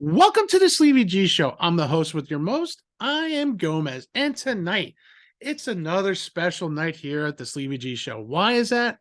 Welcome to the Sleevy G Show. I'm the host with your most. I am Gomez. And tonight, it's another special night here at the Sleevy G Show. Why is that?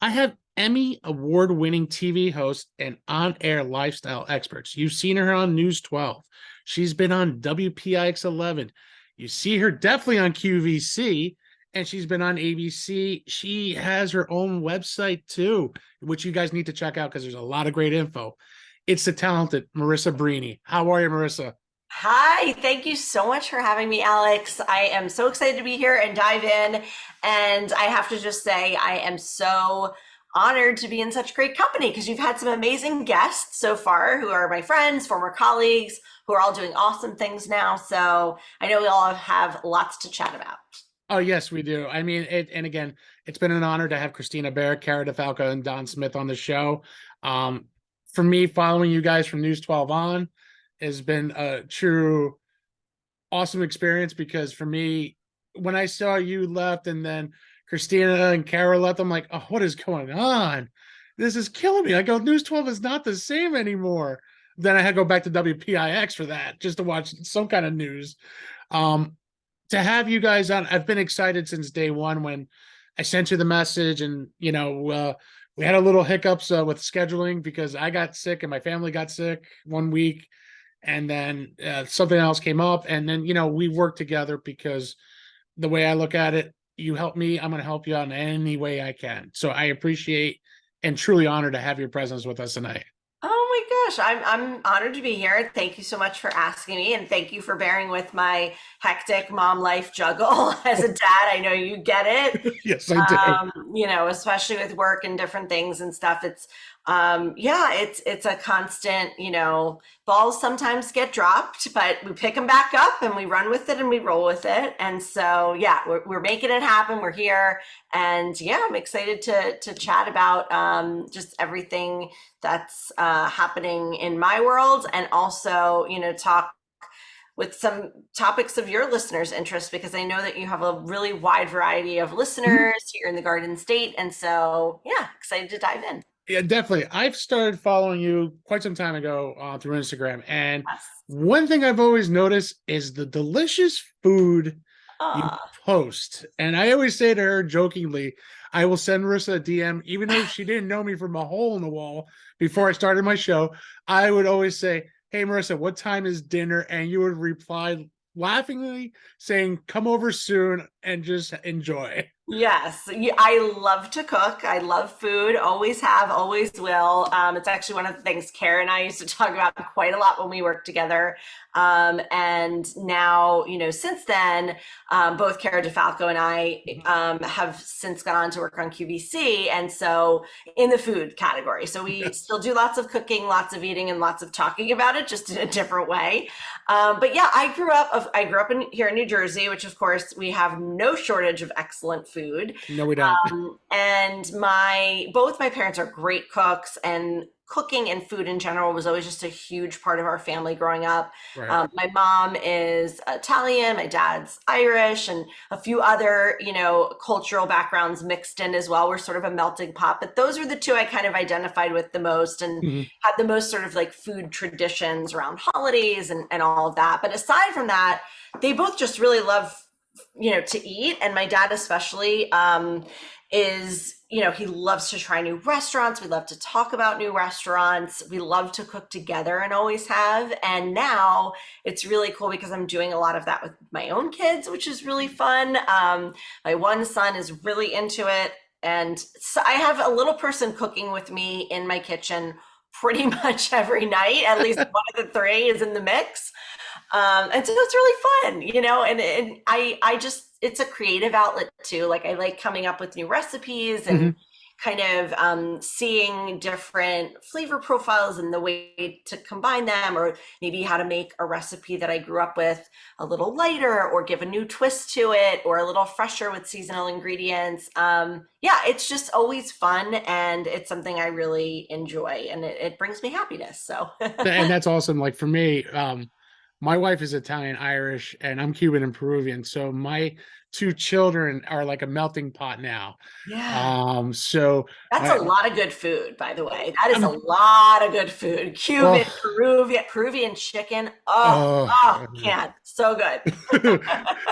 I have Emmy award winning TV host and on air lifestyle experts. You've seen her on News 12. She's been on WPIX 11. You see her definitely on QVC, and she's been on ABC. She has her own website too, which you guys need to check out because there's a lot of great info. It's the talented Marisa Brahney. How are you, Marisa? Hi, thank you so much for having me, Alex. I am so excited to be here and dive in. And I have to just say, I am so honored to be in such great company because you've had some amazing guests so far who are my friends, former colleagues, who are all doing awesome things now. So I know we all have lots to chat about. Oh, yes, we do. I mean, and again, it's been an honor to have Christina Bear, Cara DeFalco, and Don Smith on the show. Um, for me, following you guys from News 12 on has been a true awesome experience because for me, when I saw you left and then Christina and Cara left, I'm like, oh, what is going on? This is killing me. I go, News 12 is not the same anymore. Then I had to go back to WPIX for that just to watch some kind of news. Um, to have you guys on, I've been excited since day one when I sent you the message, and we had a little hiccups with scheduling because I got sick and my family got sick one week, and then something else came up, and then we worked together because the way I look at it, you help me, I'm going to help you out in any way I can. So I appreciate and truly honored to have your presence with us tonight. Oh my gosh, I'm honored to be here. Thank you so much for asking me, and thank you for bearing with my hectic mom life juggle. As a dad, I know you get it. Yes, I do. Especially with work and different things and stuff. It's a constant, balls sometimes get dropped, but we pick them back up and we run with it and we roll with it. And so, yeah, we're making it happen. We're here. And yeah, I'm excited to chat about just everything that's happening in my world, and also, talk with some topics of your listeners' interest, because I know that you have a really wide variety of listeners here in the Garden State. And so, yeah, excited to dive in. Yeah, definitely. I've started following you quite some time ago through Instagram, and Yes. one thing I've always noticed is the delicious food you Ah, post. And I always say to her jokingly, I will send Marissa a DM, even though she didn't know me from a hole in the wall before I started my show. I would always say, "Hey, Marissa, what time is dinner?" And you would reply laughingly saying, "Come over soon and just enjoy." yes, I love to cook. I love food. Always have, always will. It's actually one of the things Kara and I used to talk about quite a lot when we worked together. And now, since then, both Kara DeFalco and I have since gone on to work on QVC, and so in the food category. So we Yes. still do lots of cooking, lots of eating, and lots of talking about it, just in a different way. But yeah, I grew up here in New Jersey, which of course we have no shortage of excellent food. No, we don't. And both my parents are great cooks, and cooking and food in general was always just a huge part of our family growing up. Right. My mom is Italian, my dad's Irish, and a few other, cultural backgrounds mixed in as well. We're sort of a melting pot, but those are the two I kind of identified with the most and Mhm. had the most sort of like food traditions around holidays and all of that. But aside from that, they both just really love, to eat. And my dad especially is, he loves to try new restaurants. We love to talk about new restaurants. We love to cook together and always have. And now it's really cool because I'm doing a lot of that with my own kids, which is really fun. My one son is really into it. And so I have a little person cooking with me in my kitchen pretty much every night. At least one of the three is in the mix. And so it's really fun, and I just, it's a creative outlet too. Like I like coming up with new recipes and Mhm. kind of seeing different flavor profiles and the way to combine them, or maybe how to make a recipe that I grew up with a little lighter, or give a new twist to it, or a little fresher with seasonal ingredients. Yeah, it's just always fun, and it's something I really enjoy, and it brings me happiness. So, And that's awesome. Like for me, my wife is Italian Irish and I'm Cuban and Peruvian. So my two children are like a melting pot now. Yeah. So That's a my lot of good food, by the way. That is a I'm lot of good food. well, Cuban, Peruvian chicken. Oh, oh, oh. can't. So good.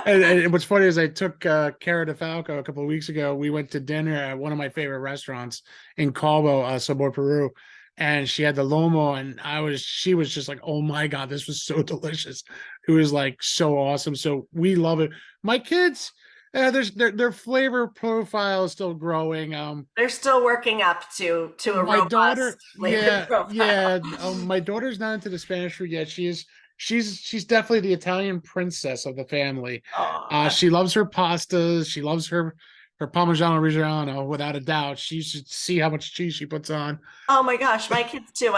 And what's funny is I took Cara DeFalco a couple of weeks ago. We went to dinner at one of my favorite restaurants in Calvo, Sabor Peru, and she had the lomo, and she was just like, "Oh my god, this was so delicious!" It was like so awesome. So we love it. My kids, their flavor profile is still growing. They're still working up to a My daughter, robust flavor yeah, profile. yeah. My daughter's not into the Spanish food yet. She's definitely the Italian princess of the family. Oh, She loves her pastas. She loves her Parmigiano Reggiano, without a doubt. She should see how much cheese she puts on. oh my gosh, my kids too.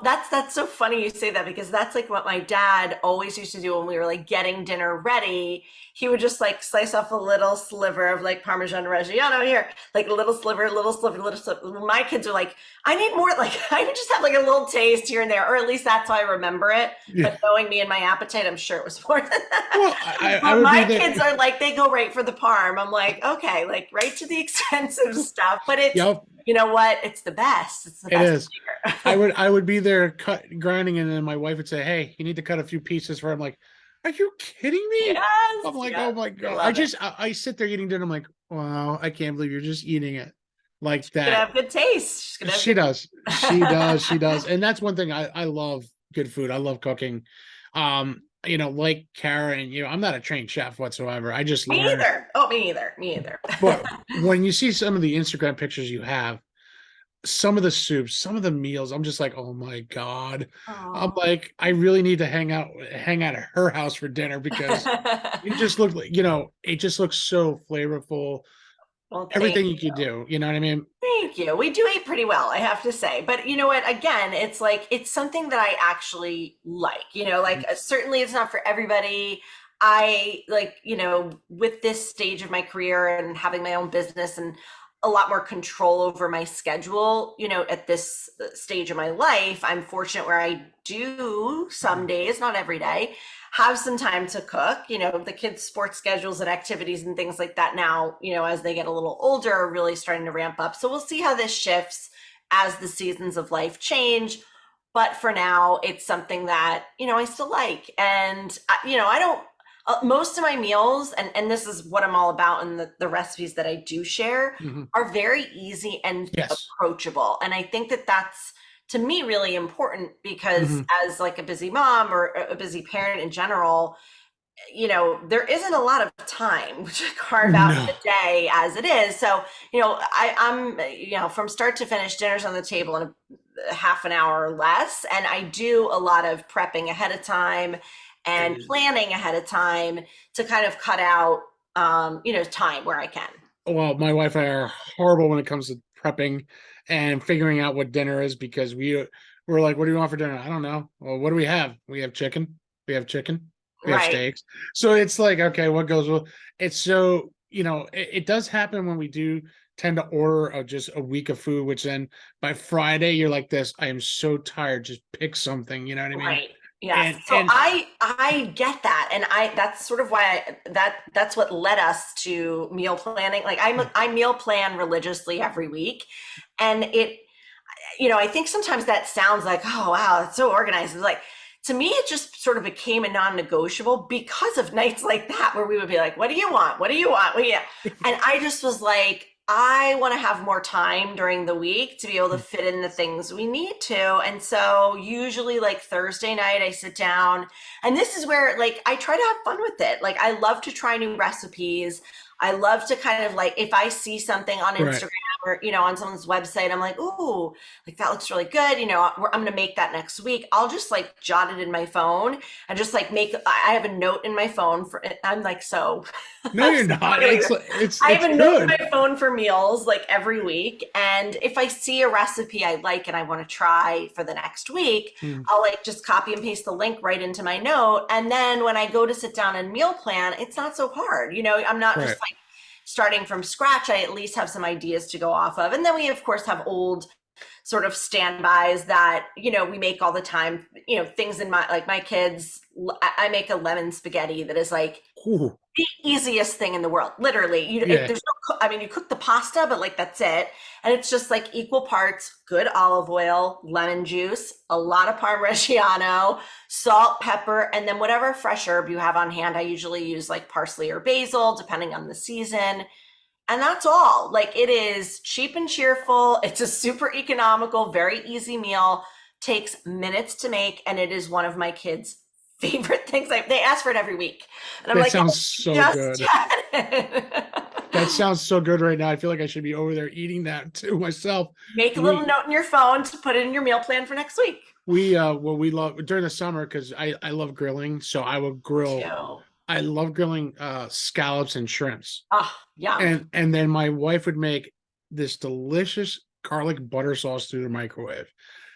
That's so funny you say that because that's like what my dad always used to do when we were like getting dinner ready. He would just like slice off a little sliver of like Parmesan Reggiano here, like a little sliver, little sliver, little sliver. My kids are like, I need more. Like I would just have like a little taste here and there, or at least that's how I remember it. Yeah. But knowing me and my appetite, I'm sure it was more than Well, that. I But would be my there. kids are like, they go right for the parm. I'm like, okay, like right to the expensive stuff. But it's, Yep, you know what? It's the best. It's the it best is. flavor. I would be there grinding, and then my wife would say, "Hey, you need to cut a few pieces for." I'm like, "Are you kidding me?" Yes, I'm like, "Oh yes, my I god!" love it. I sit there eating dinner. I'm like, "Wow, I can't believe you're just eating it like She's gonna that." have good taste. She's gonna have She good does. She does. She does. And that's one thing I love good food. I love cooking. Like Karen, I'm not a trained chef whatsoever. I just Me learned. either. Oh, me either. Me either. But when you see some of the Instagram pictures you have, some of the soups, some of the meals, I'm just like, oh my God. I'm Oh. like, I really need to hang out at her house for dinner because you just look like, it just looks so flavorful. Well, thank Everything you could you. do, you know what I mean? Thank you. We do eat pretty well, I have to say. But you know what? Again, it's like it's something that I actually like. Like certainly it's not for everybody. I like, with this stage of my career and having my own business and a lot more control over my schedule, at this stage of my life, I'm fortunate where I do some days, not every day, have some time to cook. The kids' sports schedules and activities and things like that now, as they get a little older, are really starting to ramp up. So we'll see how this shifts as the seasons of life change. But for now, it's something that, I still like. And, I don't, most of my meals, and this is what I'm all about, and the recipes that I do share Mhm. are very easy and Yes. approachable. And I think that that's to me really important because Mhm. as like a busy mom or a busy parent in general, there isn't a lot of time to carve out No. in the day as it is. So, I'm, from start to finish, dinner's on the table in a half an hour or less. And I do a lot of prepping ahead of time and planning ahead of time to kind of cut out, time where I can. Well, my wife and I are horrible when it comes to prepping and figuring out what dinner is because we're like, what do you want for dinner? I don't know. Well, what do we have? We have chicken. We have chicken. We have Right. steaks. So it's like, okay, what goes well? It's so, it does happen when we do tend to order just a week of food, which then by Friday you're like this, I am so tired. Just pick something, you know what I mean? Right. Yes. And So I get that, and that's sort of why that's what led us to meal planning. Like I meal plan religiously every week, and I think sometimes that sounds like, oh wow, it's so organized. It's like to me, it just sort of became a non-negotiable because of nights like that where we would be like, what do you want? What do you want? Well, yeah. And I just was like, I want to have more time during the week to be able to fit in the things we need to. And so usually like Thursday night, I sit down and this is where like I try to have fun with it. Like I love to try new recipes. I love to kind of like if I see something on right. Instagram or on someone's website, I'm like, ooh, like that looks really good. I'm gonna make that next week. I'll just like jot it in my phone and just like I have a note in my phone for it. I'm like so No, you're so not. believe it. I It's have a note in good. my phone for meals like every week. And if I see a recipe I like and I want to try for the next week, Hmm. I'll like just copy and paste the link right into my note. And then when I go to sit down and meal plan, it's not so hard. I'm not just Right. like starting from scratch. I at least have some ideas to go off of. And then we, of course, have old sort of standbys that we make all the time, things in my kids. I make a lemon spaghetti that is like Ooh. the easiest thing in the world. Literally, Yeah, there's no. I mean, you cook the pasta, but like that's it, and it's just like equal parts good olive oil, lemon juice, a lot of Parmigiano, salt, pepper, and then whatever fresh herb you have on hand. I usually use like parsley or basil, depending on the season. And that's all. Like it is cheap and cheerful. It's a super economical, very easy meal. Takes minutes to make, and it is one of my kids' favorite things. They ask for it every week, and I'm that like, sounds "I so just good. had it." That sounds so good right now. I feel like I should be over there eating that too myself. Make a little We note in your phone to put it in your meal plan for next week. well we love during the summer because I love grilling, so I would grill. Too. I love grilling scallops and shrimps. Oh, yum, And then my wife would make this delicious garlic butter sauce through the microwave.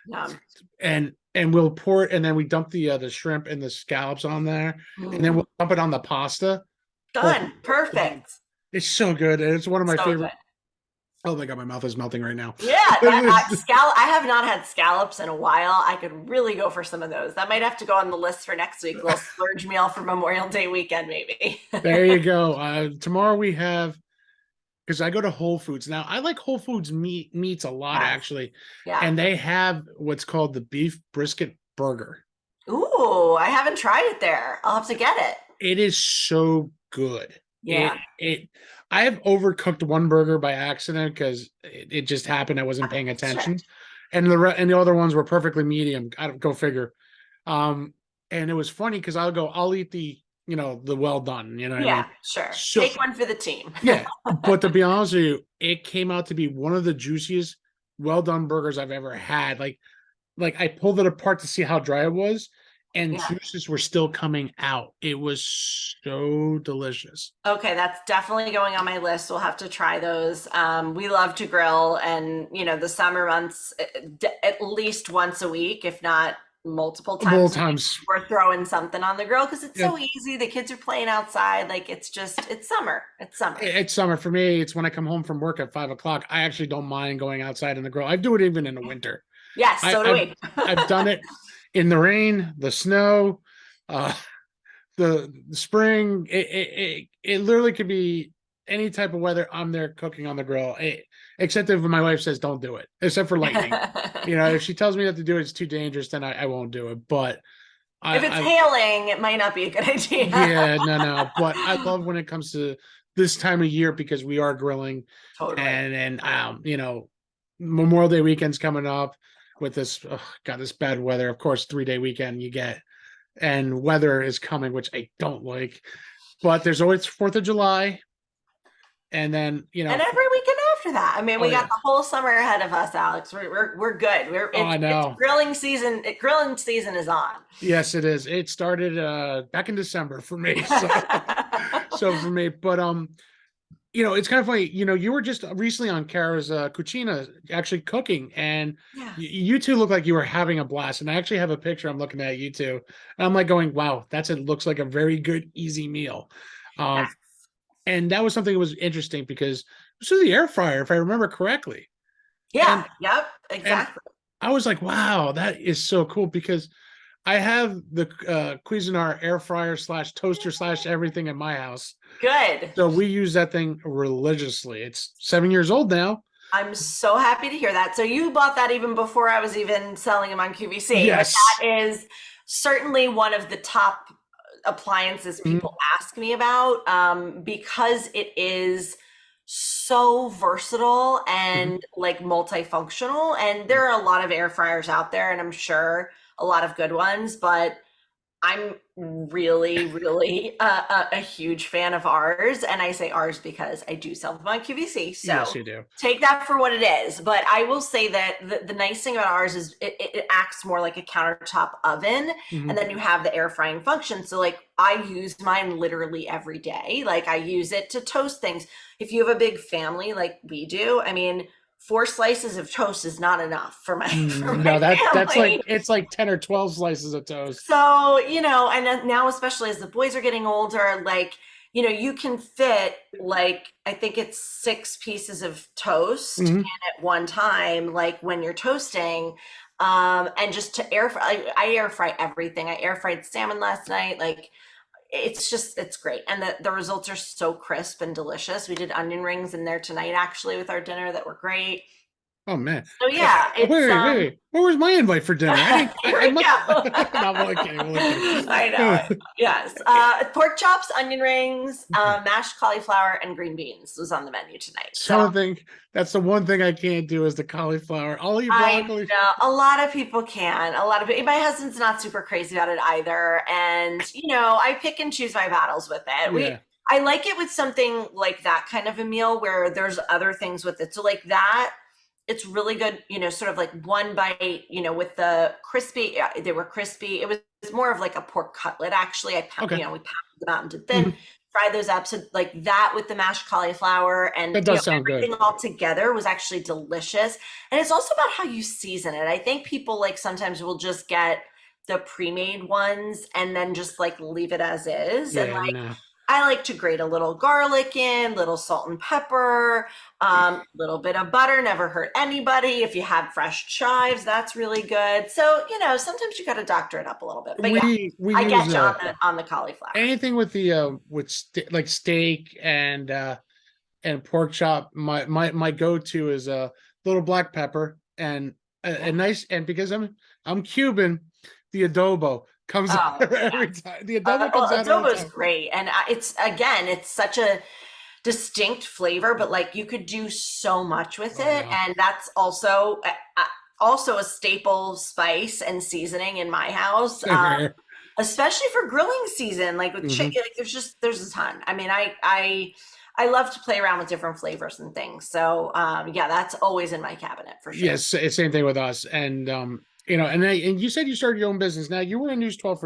yum. And we'll pour it, and then we dump the shrimp and the scallops on there, and then Mm. we'll dump it on the pasta. Oh, Done. Perfect. it's so good. And it's one of my So good. favorite. Oh my god, my mouth is melting right now. Yeah, that scallop. I have not had scallops in a while. I could really go for some of those. That might have to go on the list for next week. A little splurge meal for Memorial Day weekend, maybe. There you go. Tomorrow we have, because I go to Whole Foods now. I like Whole Foods meats a lot Yes. actually, Yeah. and they have what's called the beef brisket burger. Ooh, I haven't tried it there. I'll have to get it. It is so good. Yeah. It I have overcooked one burger by accident because it just happened. I wasn't paying Sure. attention, and the other ones were perfectly medium. I don't go figure. Um, and it was funny because I'll eat the well done. You know what I Yeah, mean? sure. So Take one for the team. yeah, but to be honest with you, it came out to be one of the juiciest well done burgers I've ever had. Like I pulled it apart to see how dry it was, and Yeah. juices were still coming out. It was so delicious. Okay, that's definitely going on my list. We'll have to try those. We love to grill, and the summer months, at least once a week, if not multiple Multiple times a week, times. we're throwing something on the grill because it's Yeah, so easy. The kids are playing outside. Like it's summer. It's summer. it's summer for me. It's when I come home from work at 5 o'clock. I actually don't mind going outside in the grill. I do it even in the winter. Yes, I, so do I've we. I've done it in the rain, the snow, uh, the spring. It literally could be any type of weather. I'm there cooking on the grill. Except if my wife says don't do it, except for lightning. If she tells me not to do it, it's too dangerous, then I won't do it. But If it's I hailing, it might not be a good idea. yeah, no. But I love when it comes to this time of year because we are grilling, Totally. and Memorial Day weekend's coming up with this got this bad weather. Of course, 3-day weekend you get, and weather is coming, which I don't like. But there's always 4th of July, and then And every weekend after that. I mean, oh we got yeah, the whole summer ahead of us, Alex. We're good. oh I It's know. grilling season. Grilling season is on. Yes, it is. It started back in December for me. So for me, but it's kind of funny. You were just recently on Kara's Cucina actually cooking, and Yeah. you two look like you were having a blast. And I actually have a picture. I'm looking at you two, and I'm like going, "Wow, looks like a very good, easy meal." Um, Yes. and that was something that was interesting because this was the air fryer, if I remember correctly. Yeah. And Yep. and Exactly. I was like, "Wow, that is so cool," because I have the Cuisinart air fryer slash toaster slash everything in my house. Good. So we use that thing religiously. It's 7 years old now. I'm so happy to hear that. So you bought that even before I was even selling them on QVC, but Yes. that is certainly one of the top appliances Mhm. people ask me about, because it is so versatile Mhm. and like multifunctional. And there are a lot of air fryers out there, and I'm sure a lot of good ones, but I'm really, really a huge fan of ours. And I say ours because I do sell them on QVC. Yes, So you do. take that for what it is. But I will say that the nice thing about ours is it acts more like a countertop oven. And Mhm. then you have the air frying function. So, like, I use mine literally every day. Like, I use it to toast things. If you have a big family like we do, I mean, 4 slices of toast is not enough for my for No, my that's like family. it's like 10 or 12 slices of toast. So, and then now, especially as the boys are getting older, like, you can fit like, I think it's 6 pieces of toast in Mhm. at one time, like when you're toasting. And just to air fry, I air fry everything. I air fried salmon last night. Like, it's great. And the results are so crisp and delicious. We did onion rings in there tonight, actually, with our dinner that were great. Oh man. So yeah, Wait, it's wait. Where was my invite for dinner? I didn't. here I we must. go. No, I'm only kidding. I'm only I know. kidding. Yes. Pork chops, onion rings, mashed cauliflower, and green beans was on the menu tonight. So So I think that's the one thing I can't do is the cauliflower. I'll eat I broccoli. know a lot of people can. A lot of my husband's not super crazy about it either, and I pick and choose my battles with it. Yeah. I like it with something like that kind of a meal where there's other things with it. So like that, it's really good. Sort of like one bite. With the crispy, they were crispy. It was more of like a pork cutlet actually. Okay. We pounded them out into thin. Mhm. Fry those up. So like that with the mashed cauliflower and That does sound good. everything all together was actually delicious. And it's also about how you season it. I think people like sometimes will just get the pre-made ones and then just like leave it as is. And Yeah. like No. I like to grate a little garlic in, little salt and pepper, little bit of butter, never hurt anybody. If you have fresh chives, that's really good. So, sometimes you got to doctor it up a little bit. But yeah, We I use get you on the cauliflower. anything with the like steak and pork chop. My go to is a little black pepper and a Yeah. nice, and because I'm Cuban, the adobo comes out Oh, every yes. time. The adobo comes Well, out every adobo is time. great, and it's such a distinct flavor, but like you could do so much with Oh it, no. and that's also a staple spice and seasoning in my house, Same here. especially for grilling season. Like with Hmm. chicken, like there's a ton. I mean, I love to play around with different flavors and things. So yeah, that's always in my cabinet for sure. Yes, it's same thing with us. And and you said you started your own business. Now you were in News 12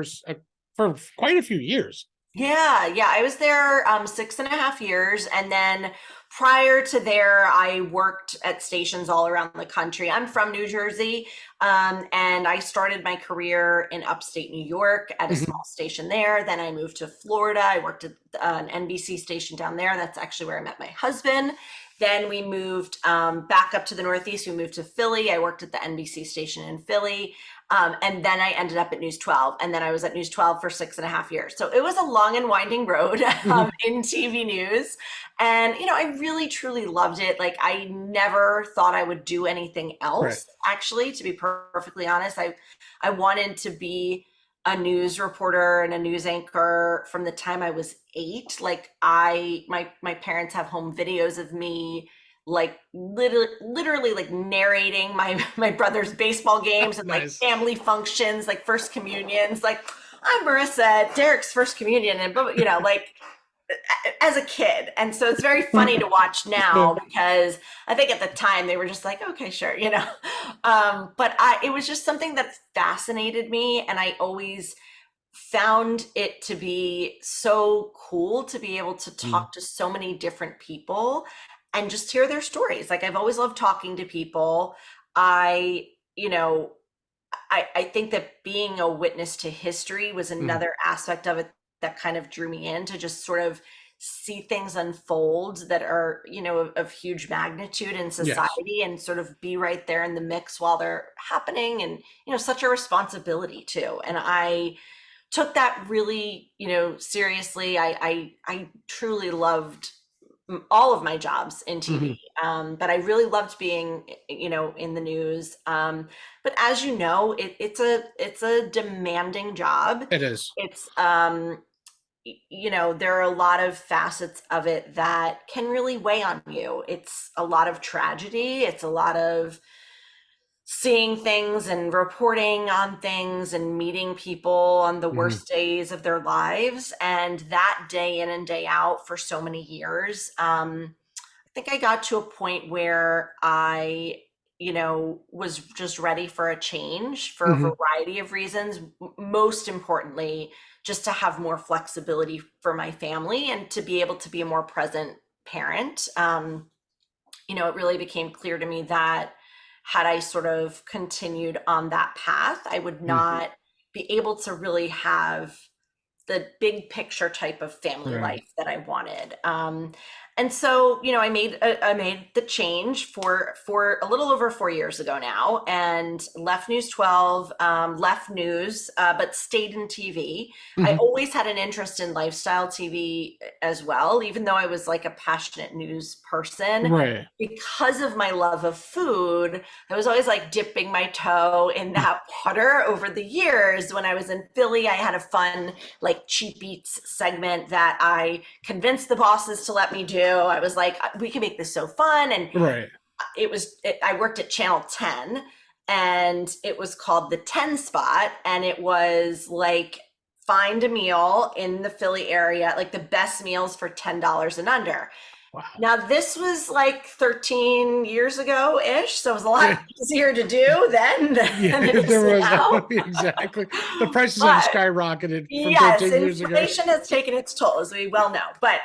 for quite a few years. Yeah. I was there 6.5 years. And then prior to there, I worked at stations all around the country. I'm from New Jersey. And I started my career in upstate New York at a Mhm. small station there. Then I moved to Florida. I worked at an NBC station down there. That's actually where I met my husband. Then we moved back up to the Northeast. We moved to Philly. I worked at the NBC station in Philly. And then I ended up at News 12. And then I was at News 12 for 6.5 years. So it was a long and winding road Mhm. in TV news. And, I really, truly loved it. Like, I never thought I would do anything Right. else, actually, to be perfectly honest. I wanted to be a news reporter and a news anchor from the time I was 8. Like, my parents have home videos of me like literally like narrating my brother's baseball games and like Nice. family functions, like first communions. Like I'm Marissa at Derek's first communion, and like as a kid. And so it's very funny to watch now because I think at the time they were just like, okay, sure, but it was just something that fascinated me, and I always found it to be so cool to be able to Mm. talk to so many different people and just hear their stories. Like I've always loved talking to people. I, you know, I think that being a witness to history was Mm. another aspect of it that kind of drew me in to just sort of see things unfold that are, of huge magnitude in Yes. society and sort of be right there in the mix while they're happening. And, such a responsibility too. And I took that really, seriously. I truly loved all of my jobs in TV. Mhm. But I really loved being, in the news. But as you know, it's a demanding job. It is. It's there are a lot of facets of it that can really weigh on you. It's a lot of tragedy. It's a lot of seeing things and reporting on things and meeting people on the Mhm. worst days of their lives, and that day in and day out for so many years. I think I got to a point where I was just ready for a change for a Mhm. variety of reasons. Most importantly, just to have more flexibility for my family and to be able to be a more present parent. It really became clear to me that had I sort of continued on that path, I would Mhm. not be able to really have the big picture type of family Right. life that I wanted. And so, I made the change for a little over 4 years ago now, and left News 12, left news, but stayed in TV. I Mhm. always had an interest in lifestyle TV as well, even though I was like a passionate news person. Right. Because of my love of food, I was always like dipping my toe in that water over the years. When I was in Philly, I had a fun like cheap eats segment that I convinced the bosses to let me do. I was like, we can make this so fun. And Right. I worked at Channel 10, and it was called the 10 spot. And it was like, find a meal in the Philly area, like the best meals for $10 and under. Wow. Now, this was like 13 years ago ish. So it was a lot Yeah. easier to do then Yeah. than it is There was now. exactly. The prices have But skyrocketed from yes, 13 years ago. inflation has taken its toll, as we well know. But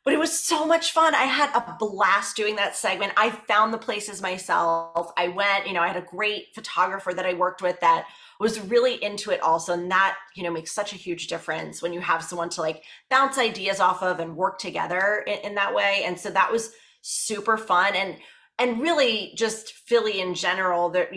it was so much fun. I had a blast doing that segment. I found the places myself. I went, I had a great photographer that I worked with that was really into it also. And that, makes such a huge difference when you have someone to like bounce ideas off of and work together in that way. And so that was super fun. And really just Philly in general, that,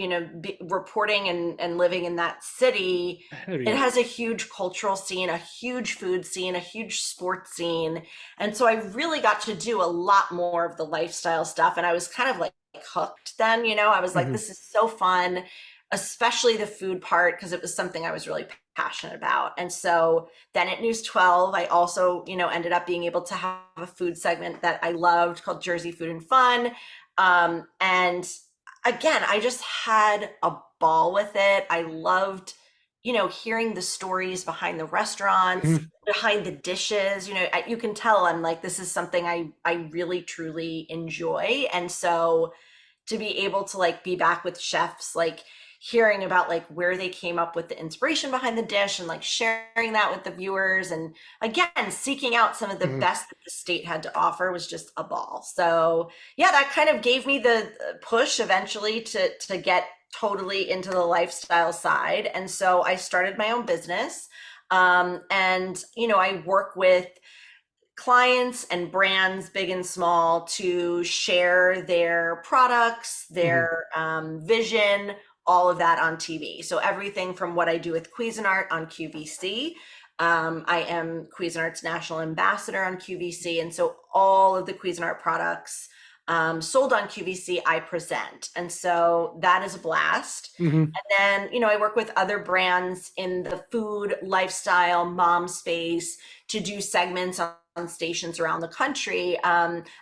reporting and living in that city, That'd it be- has a huge cultural scene, a huge food scene, a huge sports scene. And so I really got to do a lot more of the lifestyle stuff. And I was kind of like hooked then, I was like, Mhm. this is so fun, especially the food part, because it was something I was really passionate about. And so then at News 12, I also, ended up being able to have a food segment that I loved called Jersey Food and Fun. And again, I just had a ball with it. I loved, hearing the stories behind the restaurants, Mhm. behind the dishes. You can tell I'm like, this is something I really truly enjoy. And so to be able to like be back with chefs, like hearing about like where they came up with the inspiration behind the dish and like sharing that with the viewers, and again seeking out some of the Mhm. best that the state had to offer, was just a ball. So yeah, that kind of gave me the push eventually to get totally into the lifestyle side. And so I started my own business. And I work with clients and brands, big and small, to share their products, Mhm. their vision, all of that on TV. So everything from what I do with Cuisinart on QVC. I am Cuisinart's national ambassador on QVC. And so all of the Cuisinart products sold on QVC, I present. And so that is a blast. Mhm. And then, I work with other brands in the food, lifestyle, mom space to do segments on stations around the country.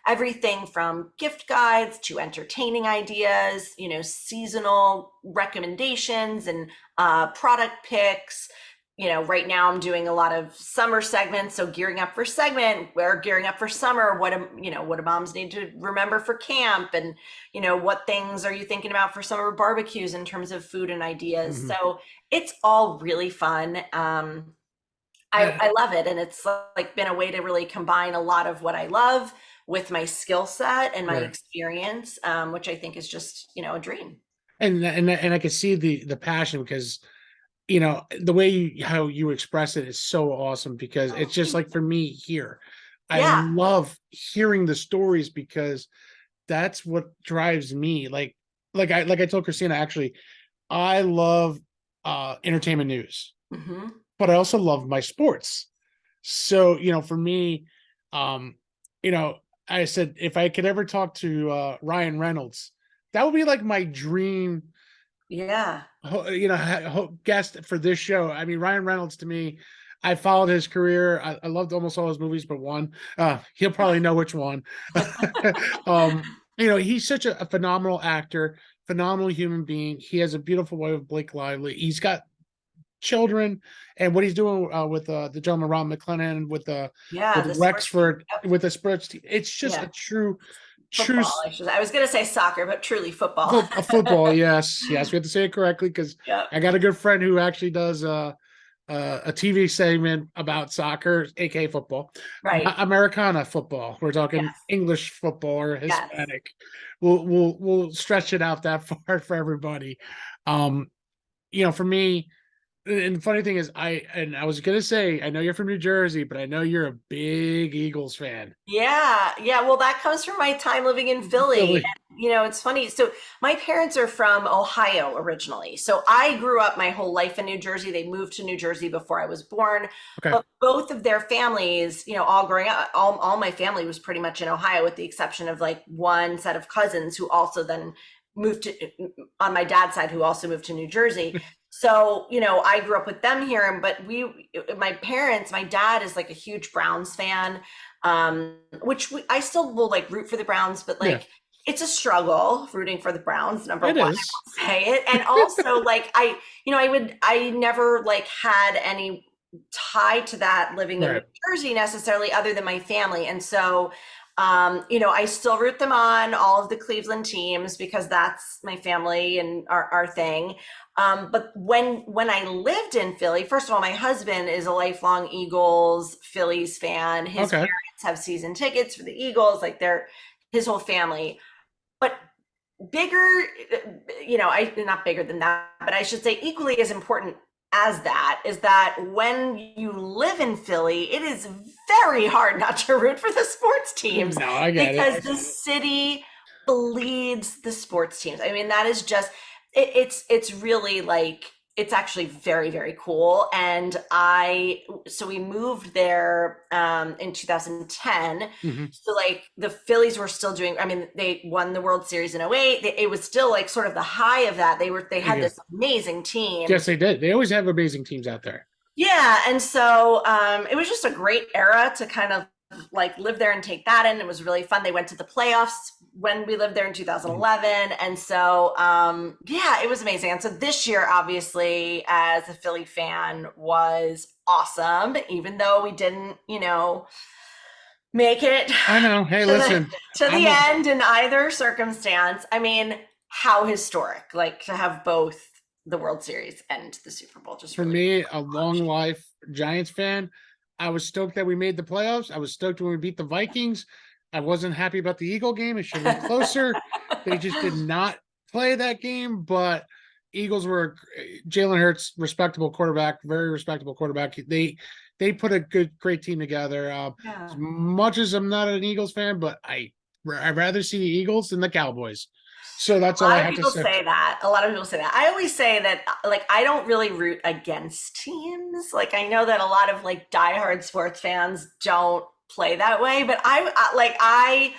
Everything from gift guides to entertaining ideas, seasonal recommendations and product picks. Right now I'm doing a lot of summer segments. So gearing up for segment, we're gearing up for summer. What do moms need to remember for camp? And, what things are you thinking about for summer barbecues in terms of food and ideas? Mhm. So it's all really fun. I love it. And it's like been a way to really combine a lot of what I love with my skill set and my Right. experience, which I think is just, a dream. And I can see the passion because the way how you express it is so awesome because Oh, it's just thank like for you. me here. I Yeah. love hearing the stories because that's what drives me. Like I told Christina, actually, I love entertainment news, Hmm. but I also love my sports. So, for me, um, you know, I said if I could ever talk to Ryan Reynolds, that would be like my dream Yeah. guest for this show. I mean, Ryan Reynolds to me, I followed his career. I loved almost all his movies, but one. He'll probably know which one. He's such a phenomenal actor, phenomenal human being. He has a beautiful wife, Blake Lively. He's got children, and what he's doing with the gentleman Ron McClellan Yeah. with The sports team. Rexford Yep. with the sports team. It's just Yeah. a true Football. I was going to say soccer, but truly football. football. Yes, yes, we have to say it correctly because Yep. I got a good friend who actually does a TV segment about soccer, aka football, Right. Americana football. We're talking Yes. English football or Yes. Hispanic. We'll stretch it out that far for everybody. For me, And the funny thing is, I was gonna say, I know you're from New Jersey, but I know you're a big Eagles fan. Yeah, yeah. Well, that comes from my time living in Philly. Philly. And, it's funny. So my parents are from Ohio originally. So I grew up my whole life in New Jersey. They moved to New Jersey before I was born. Okay. But both of their families, all growing up, all my family was pretty much in Ohio, with the exception of like one set of cousins who also then moved to, on my dad's side, who also moved to New Jersey. So, I grew up with them here, but my dad is like a huge Browns fan, I still will like root for the Browns, but Yeah, like it's a struggle rooting for the Browns, number it one, I is. will say it. And also like I never like had any tie to that living in New Right. Jersey necessarily, other than my family. And so I still root them on, all of the Cleveland teams, because that's my family and our thing. But when I lived in Philly, first of all, my husband is a lifelong Eagles, Phillies fan. His Okay. parents have season tickets for the Eagles, like they're his whole family. But bigger, I not bigger than that, but I should say equally as important as that is that when you live in Philly, it is very hard not to root for the sports teams, No, I get it. because the city bleeds the sports teams. I mean, that is just it's really like it's actually very, very cool. And so we moved there in 2010. Mhm. So like the Phillies were still doing, I mean, they won the World Series in '08. It was still like sort of the high of that. They had Yeah. this amazing team. Yes, they did. They always have amazing teams out there. Yeah, and so it was just a great era to kind of like live there and take that in. It was really fun. They went to the playoffs when we lived there in Mhm. 2011, and so yeah, it was amazing. And so this year, obviously, as a Philly fan, was awesome, even though we didn't, make it I know. Hey, to the listen, to I'm the a end in either circumstance. I mean, how historic, like to have both the World Series and the Super Bowl, just for really cool me, a to watch. long life Giants fan. I was stoked that we made the playoffs. I was stoked when we beat the Vikings. I wasn't happy about the Eagle game. It should have been closer. They just did not play that game, but Eagles were Jalen Hurts, respectable quarterback, very respectable quarterback. They put a great team together. As Yeah. much as I'm not an Eagles fan, but I'd rather see the Eagles than the Cowboys. So that's A all I lot of have to people say. say that. A lot of people say that. I always say that, like, I don't really root against teams. Like, I know that a lot of like diehard sports fans don't play that way, but I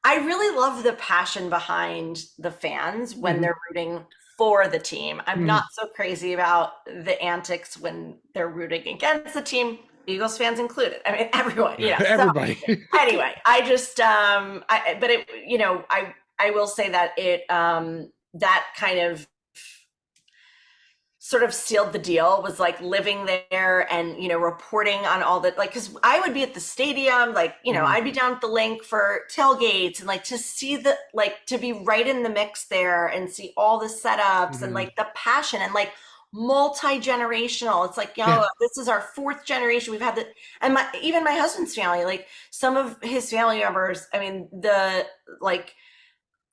really love the passion behind the fans when Mhm. they're rooting for the team. I'm not Mhm. so crazy about the antics when they're rooting against the team, Eagles fans included. I mean, everyone, So Everybody. anyway, I just but it I will say that it that kind of sort of sealed the deal, was like living there and reporting on all the, like, because I would be at the stadium, like Mhm. I'd be down at the link for tailgates, and like to see the, like, to be right in the mix there and see all the setups and Mhm. like the passion and like multi-generational. It's like, Yeah. this is our fourth generation. We've had the, and even my husband's family, like some of his family members, I mean, the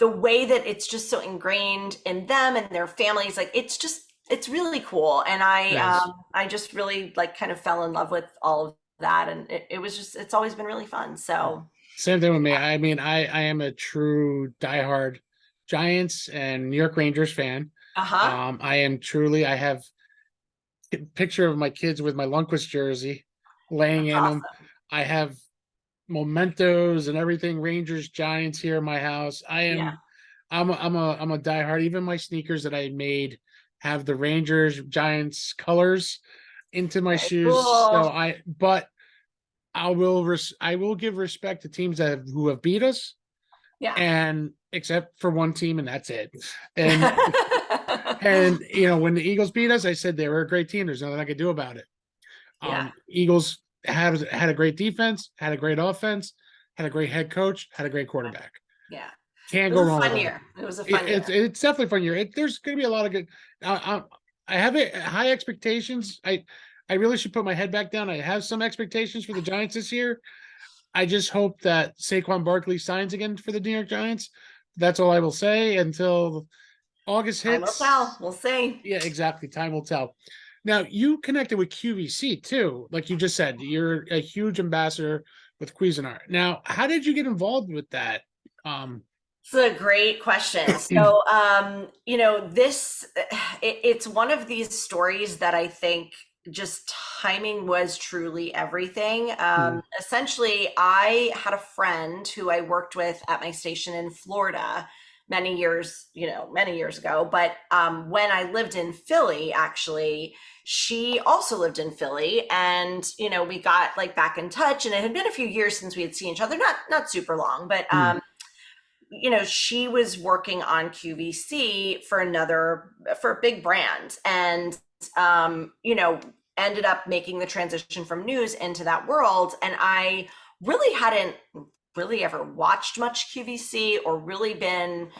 way that it's just so ingrained in them and their families, like it's really cool. And Yes. I just really like kind of fell in love with all of that, and it was just, it's always been really fun. So Same thing with me. I mean, I am a true diehard Giants and New York Rangers fan. uh-huh. I have a picture of my kids with my Lundqvist jersey laying That's in them. awesome. I have mementos and everything Rangers Giants here in my house. Yeah. I'm a diehard. Even my sneakers that I made have the Rangers Giants colors into my Very shoes. So cool. I will give respect to teams who have beat us, Yeah. and except for one team, and that's it. And when the Eagles beat us, I said they were a great team. There's nothing I could do about it. Yeah. Eagles had a great defense, had a great offense, had a great head coach, had a great quarterback. Yeah. Can't It go was a wrong with fun them. year. It was a fun It's year. it's definitely a fun year. There's going to be a lot of good. I, I have high expectations. I really should put my head back down. I have some expectations for the Giants this year. I just hope that Saquon Barkley signs again for the New York Giants. That's all I will say until August Time will tell. hits. We'll see. Yeah, exactly. Time will tell. Now you connected with QVC too, like you just said. You're a huge ambassador with Cuisinart. Now, how did you get involved with that? Um, It's a great question. So, it's one of these stories that I think just timing was truly everything. mhm, Essentially, I had a friend who I worked with at my station in Florida many years ago. But when I lived in Philly, actually, she also lived in Philly, and we got like back in touch, and it had been a few years since we had seen each other, not super long, but mhm, she was working on QVC for a big brand, and ended up making the transition from news into that world. And I really hadn't really ever watched much QVC or really been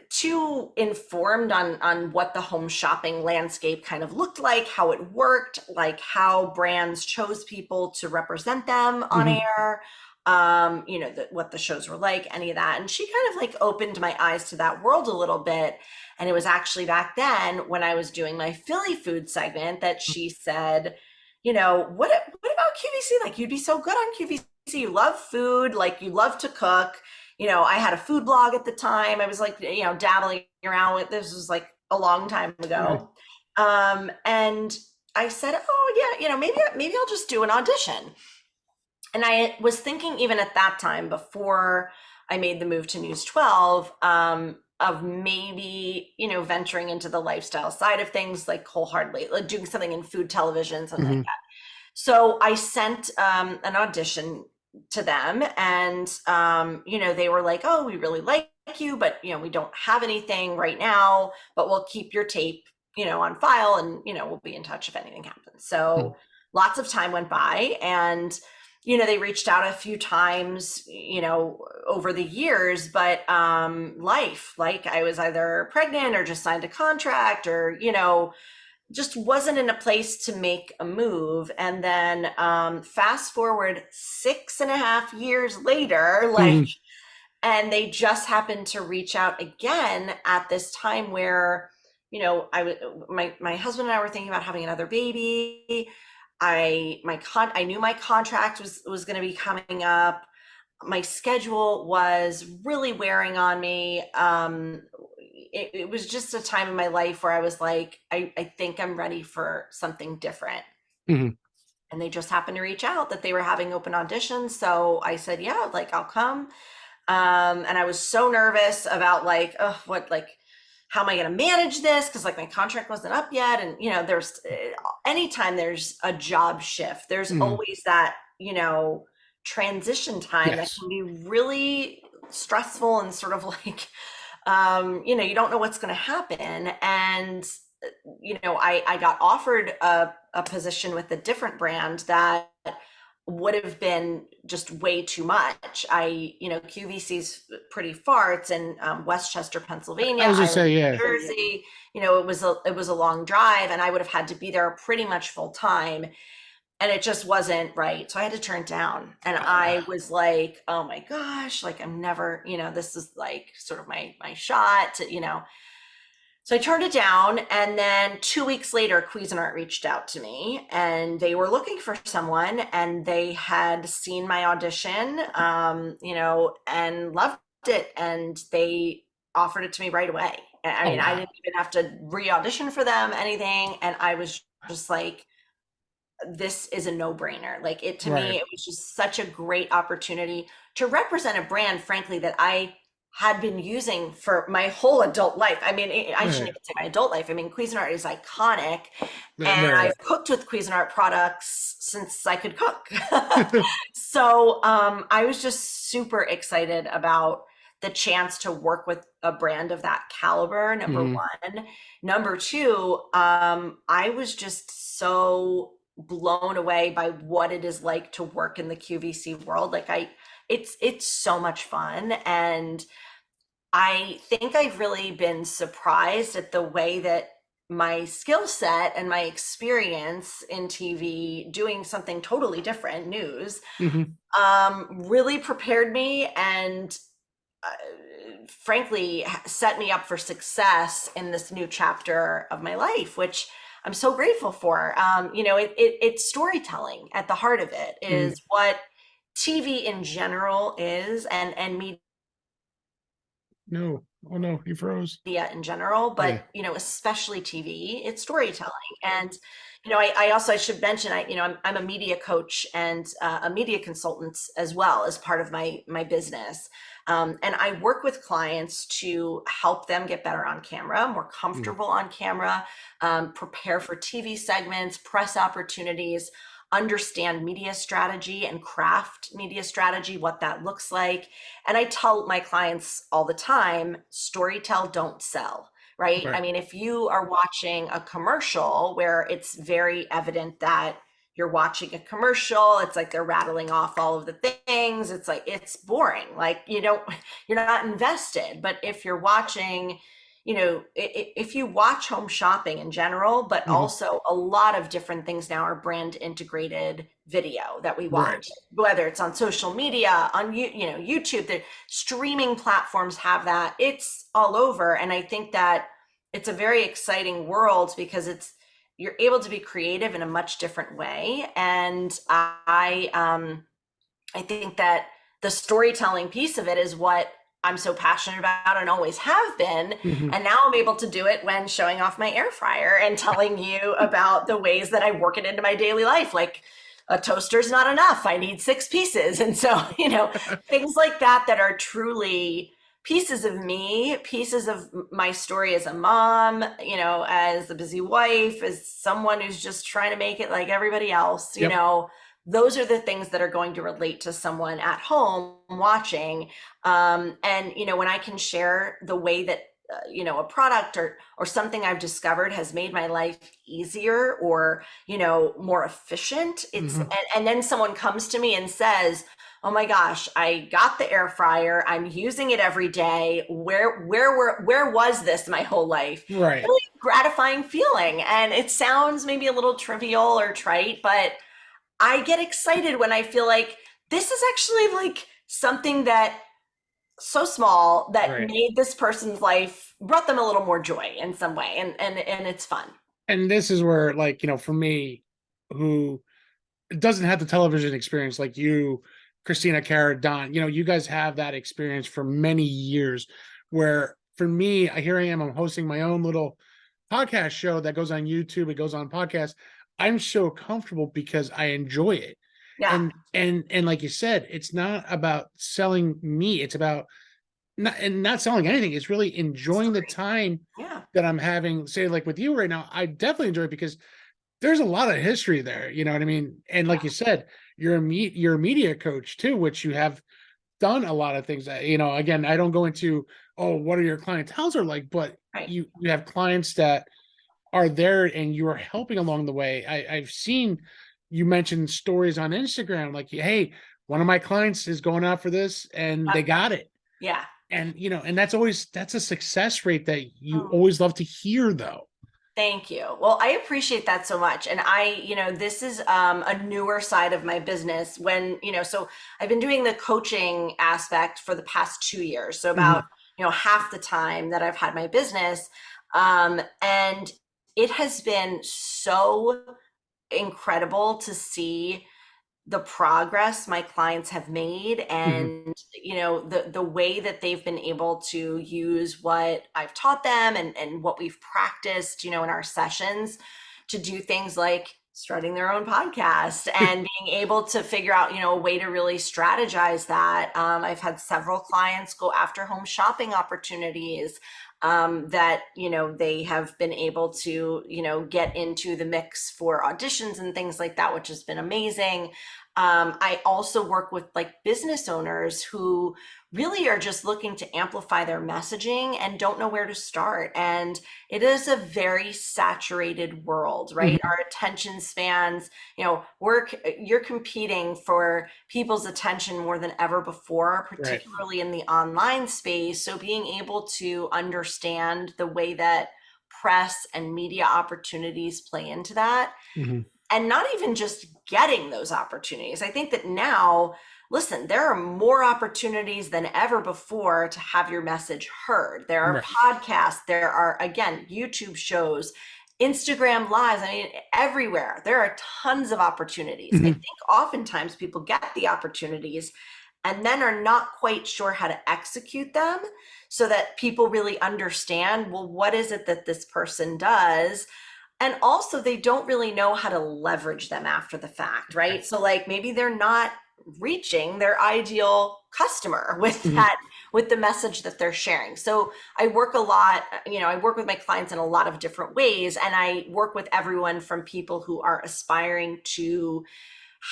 too informed on what the home shopping landscape kind of looked like, how it worked, like how brands chose people to represent them on mhm, air, what the shows were like, any of that. And she kind of like opened my eyes to that world a little bit. And it was actually back then when I was doing my Philly food segment that she said, what about QVC? Like, you'd be so good on QVC. You love food, like you love to cook. I had a food blog at the time. I was like, dabbling around with this. Was like a long time right, ago. And I said, oh yeah, maybe I'll just do an audition. And I was thinking even at that time, before I made the move to News 12, of maybe, venturing into the lifestyle side of things, like wholeheartedly, like doing something in food television, something like mhm, that. So I sent an audition to them, and they were like, "Oh, we really like you, but we don't have anything right now, but we'll keep your tape, on file, and we'll be in touch if anything happens." mhm, So lots of time went by, and they reached out a few times, over the years, but life, like I was either pregnant or just signed a contract, or just wasn't in a place to make a move. And then fast forward 6.5 years later, like, mhm, and they just happened to reach out again at this time where, my husband and I were thinking about having another baby. I knew my contract was going to be coming up. My schedule was really wearing on me. It was just a time in my life where I was like, I think I'm ready for something different. mhm. And they just happened to reach out that they were having open auditions. So I said, yeah, like I'll come. And I was so nervous about like, oh, how am I going to manage this? Cause like my contract wasn't up yet. And, there's anytime there's a job shift, there's Mhm. always that, transition time that Yes. can be really stressful and sort of like, you don't know what's going to happen. And, I got offered a position with a different brand that would have been just way too much. QVC's pretty far. It's in Westchester, Pennsylvania. I was gonna I live say, in yeah. New Jersey. It was a long drive, and I would have had to be there pretty much full time, and it just wasn't right. So I had to turn it down, and I was like, oh my gosh, like I'm never, this is like sort of my shot to. So I turned it down, and then 2 weeks later, Cuisinart reached out to me, and they were looking for someone, and they had seen my audition, and loved it, and they offered it to me right away. I Oh mean, I wow. didn't even have to re-audition for them, anything, and I was just like, this is a no-brainer. Like, it, to me, Right. it was just such a great opportunity to represent a brand, frankly, that I had been using for my whole adult life. I mean, I shouldn't Right. even say my adult life. I mean, Cuisinart is iconic, Right. and Right. I've cooked with Cuisinart products since I could cook. So I was just super excited about the chance to work with a brand of that caliber, number Mhm, one. Number two, I was just so blown away by what it is like to work in the QVC world. Like, it's so much fun, and I think I've really been surprised at the way that my skill set and my experience in TV doing something totally different, news, mhm. really prepared me, and frankly set me up for success in this new chapter of my life, which I'm so grateful for. It's storytelling at the heart of it Mm, is what TV in general is, and media no. Oh no, you froze. in general, Yeah. but especially TV, it's storytelling. And I should mention, I'm a media coach and a media consultant as well as part of my business. And I work with clients to help them get better on camera, more Mm, comfortable on camera, prepare for TV segments, press opportunities, understand media strategy and craft media strategy, what that looks like. And I tell my clients all the time, story tell, don't sell, right? I right. mean, if you are watching a commercial where it's very evident that you're watching a commercial, it's like they're rattling off all of the things. It's like, it's boring. Like, you're not invested. But if you're watching, if you watch home shopping in general, but Hmm. also a lot of different things now are brand integrated video that we Right. watch, whether it's on social media, on YouTube, the streaming platforms have that. It's all over, and I think that it's a very exciting world because you're able to be creative in a much different way, and I think that the storytelling piece of it is what I'm so passionate about and always have been. Hmm. And now I'm able to do it when showing off my air fryer and telling you about the ways that I work it into my daily life. Like, a toaster's not enough. I need 6 pieces. And so, things like that are truly pieces of me, pieces of my story as a mom, as a busy wife, as someone who's just trying to make it like everybody else, Yep. those are the things that are going to relate to someone at home watching. And when I can share the way that a product or something I've discovered has made my life easier or more efficient, Hmm. and then someone comes to me and says, oh my gosh, I got the air fryer, I'm using it every day, where was this my whole life? Right. Really gratifying feeling. And it sounds maybe a little trivial or trite, but I get excited when I feel like this is actually like something that so small that Right. made this person's life, brought them a little more joy in some way, and it's fun. And this is where, like, for me, who doesn't have the television experience like you, Christina, Kara, Don, you guys have that experience for many years. Where for me, here I am, I'm hosting my own little podcast show that goes on YouTube, it goes on podcast. I'm so comfortable because I enjoy it. Yeah, And like you said, it's not about selling me, it's about not selling anything. It's really enjoying the story. time Yeah, that I'm having, say, like with you right now. I definitely enjoy it because there's a lot of history there. You know what I mean? And yeah, like you said, you're a media coach too, which you have done a lot of things that, again, I don't go into, oh, what are your clientels are like, but right. you have clients that are there and you are helping along the way. I've seen you mention stories on Instagram, like, hey, one of my clients is going out for this and they got it. Yeah. And and that's a success rate that you Oh, always love to hear though. thank you. Well, I appreciate that so much. And this is a newer side of my business so I've been doing the coaching aspect for the past 2 years. So about, Hmm. half the time that I've had my business. And it has been so incredible to see the progress my clients have made, Hmm. and the way that they've been able to use what I've taught them, and what we've practiced in our sessions to do things like starting their own podcast and being able to figure out a way to really strategize that. I've had several clients go after home shopping opportunities that they have been able to get into the mix for auditions and things like that, which has been amazing. I also work with like business owners who really are just looking to amplify their messaging and don't know where to start. And it is a very saturated world, right? Hmm. Our attention spans, you're competing for people's attention more than ever before, Right. particularly in the online space. So being able to understand the way that press and media opportunities play into that, Hmm. and not even just getting those opportunities. I think that now, listen, there are more opportunities than ever before to have your message heard. There are Right. podcasts, there are, again, YouTube shows, Instagram lives. I mean, everywhere. There are tons of opportunities. I Mhm. think oftentimes people get the opportunities and then are not quite sure how to execute them so that people really understand, well, what is it that this person does? And also, they don't really know how to leverage them after the fact, right? So, like, maybe they're not reaching their ideal customer with Mhm. that, with the message that they're sharing. So I work a lot, I work with my clients in a lot of different ways, and I work with everyone from people who are aspiring to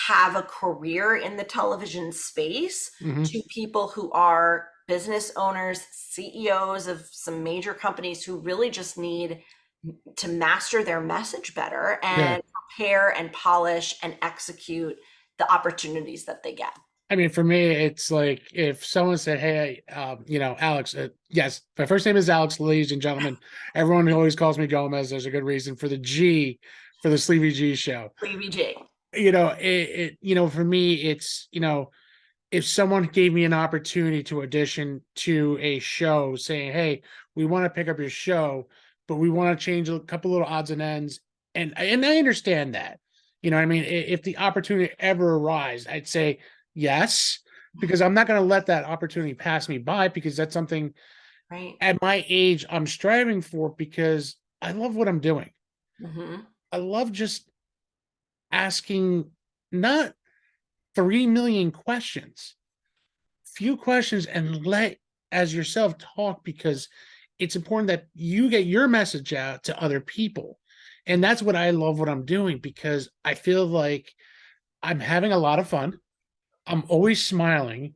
have a career in the television space Mhm. to people who are business owners, CEOs of some major companies who really just need to master their message better Yeah. and prepare and polish and execute the opportunities that they get. I mean, for me, it's like if someone said, "Hey, Alex," yes, my first name is Alex, ladies and gentlemen. Everyone always calls me Gomez. There's a good reason for the G, for the Sleevy G show. BBG. For me, it's if someone gave me an opportunity to audition to a show, saying, "Hey, we want to pick up your show, but we want to change a couple little odds and ends," and I understand that. I mean, if the opportunity ever arise, I'd say yes, because I'm not going to let that opportunity pass me by, because that's something Right. at my age I'm striving for, because I love what I'm doing. Mm-hmm. I love just asking not 3 million questions, few questions, and let as yourself talk, because it's important that you get your message out to other people. And that's what I love what I'm doing, because I feel like I'm having a lot of fun. I'm always smiling.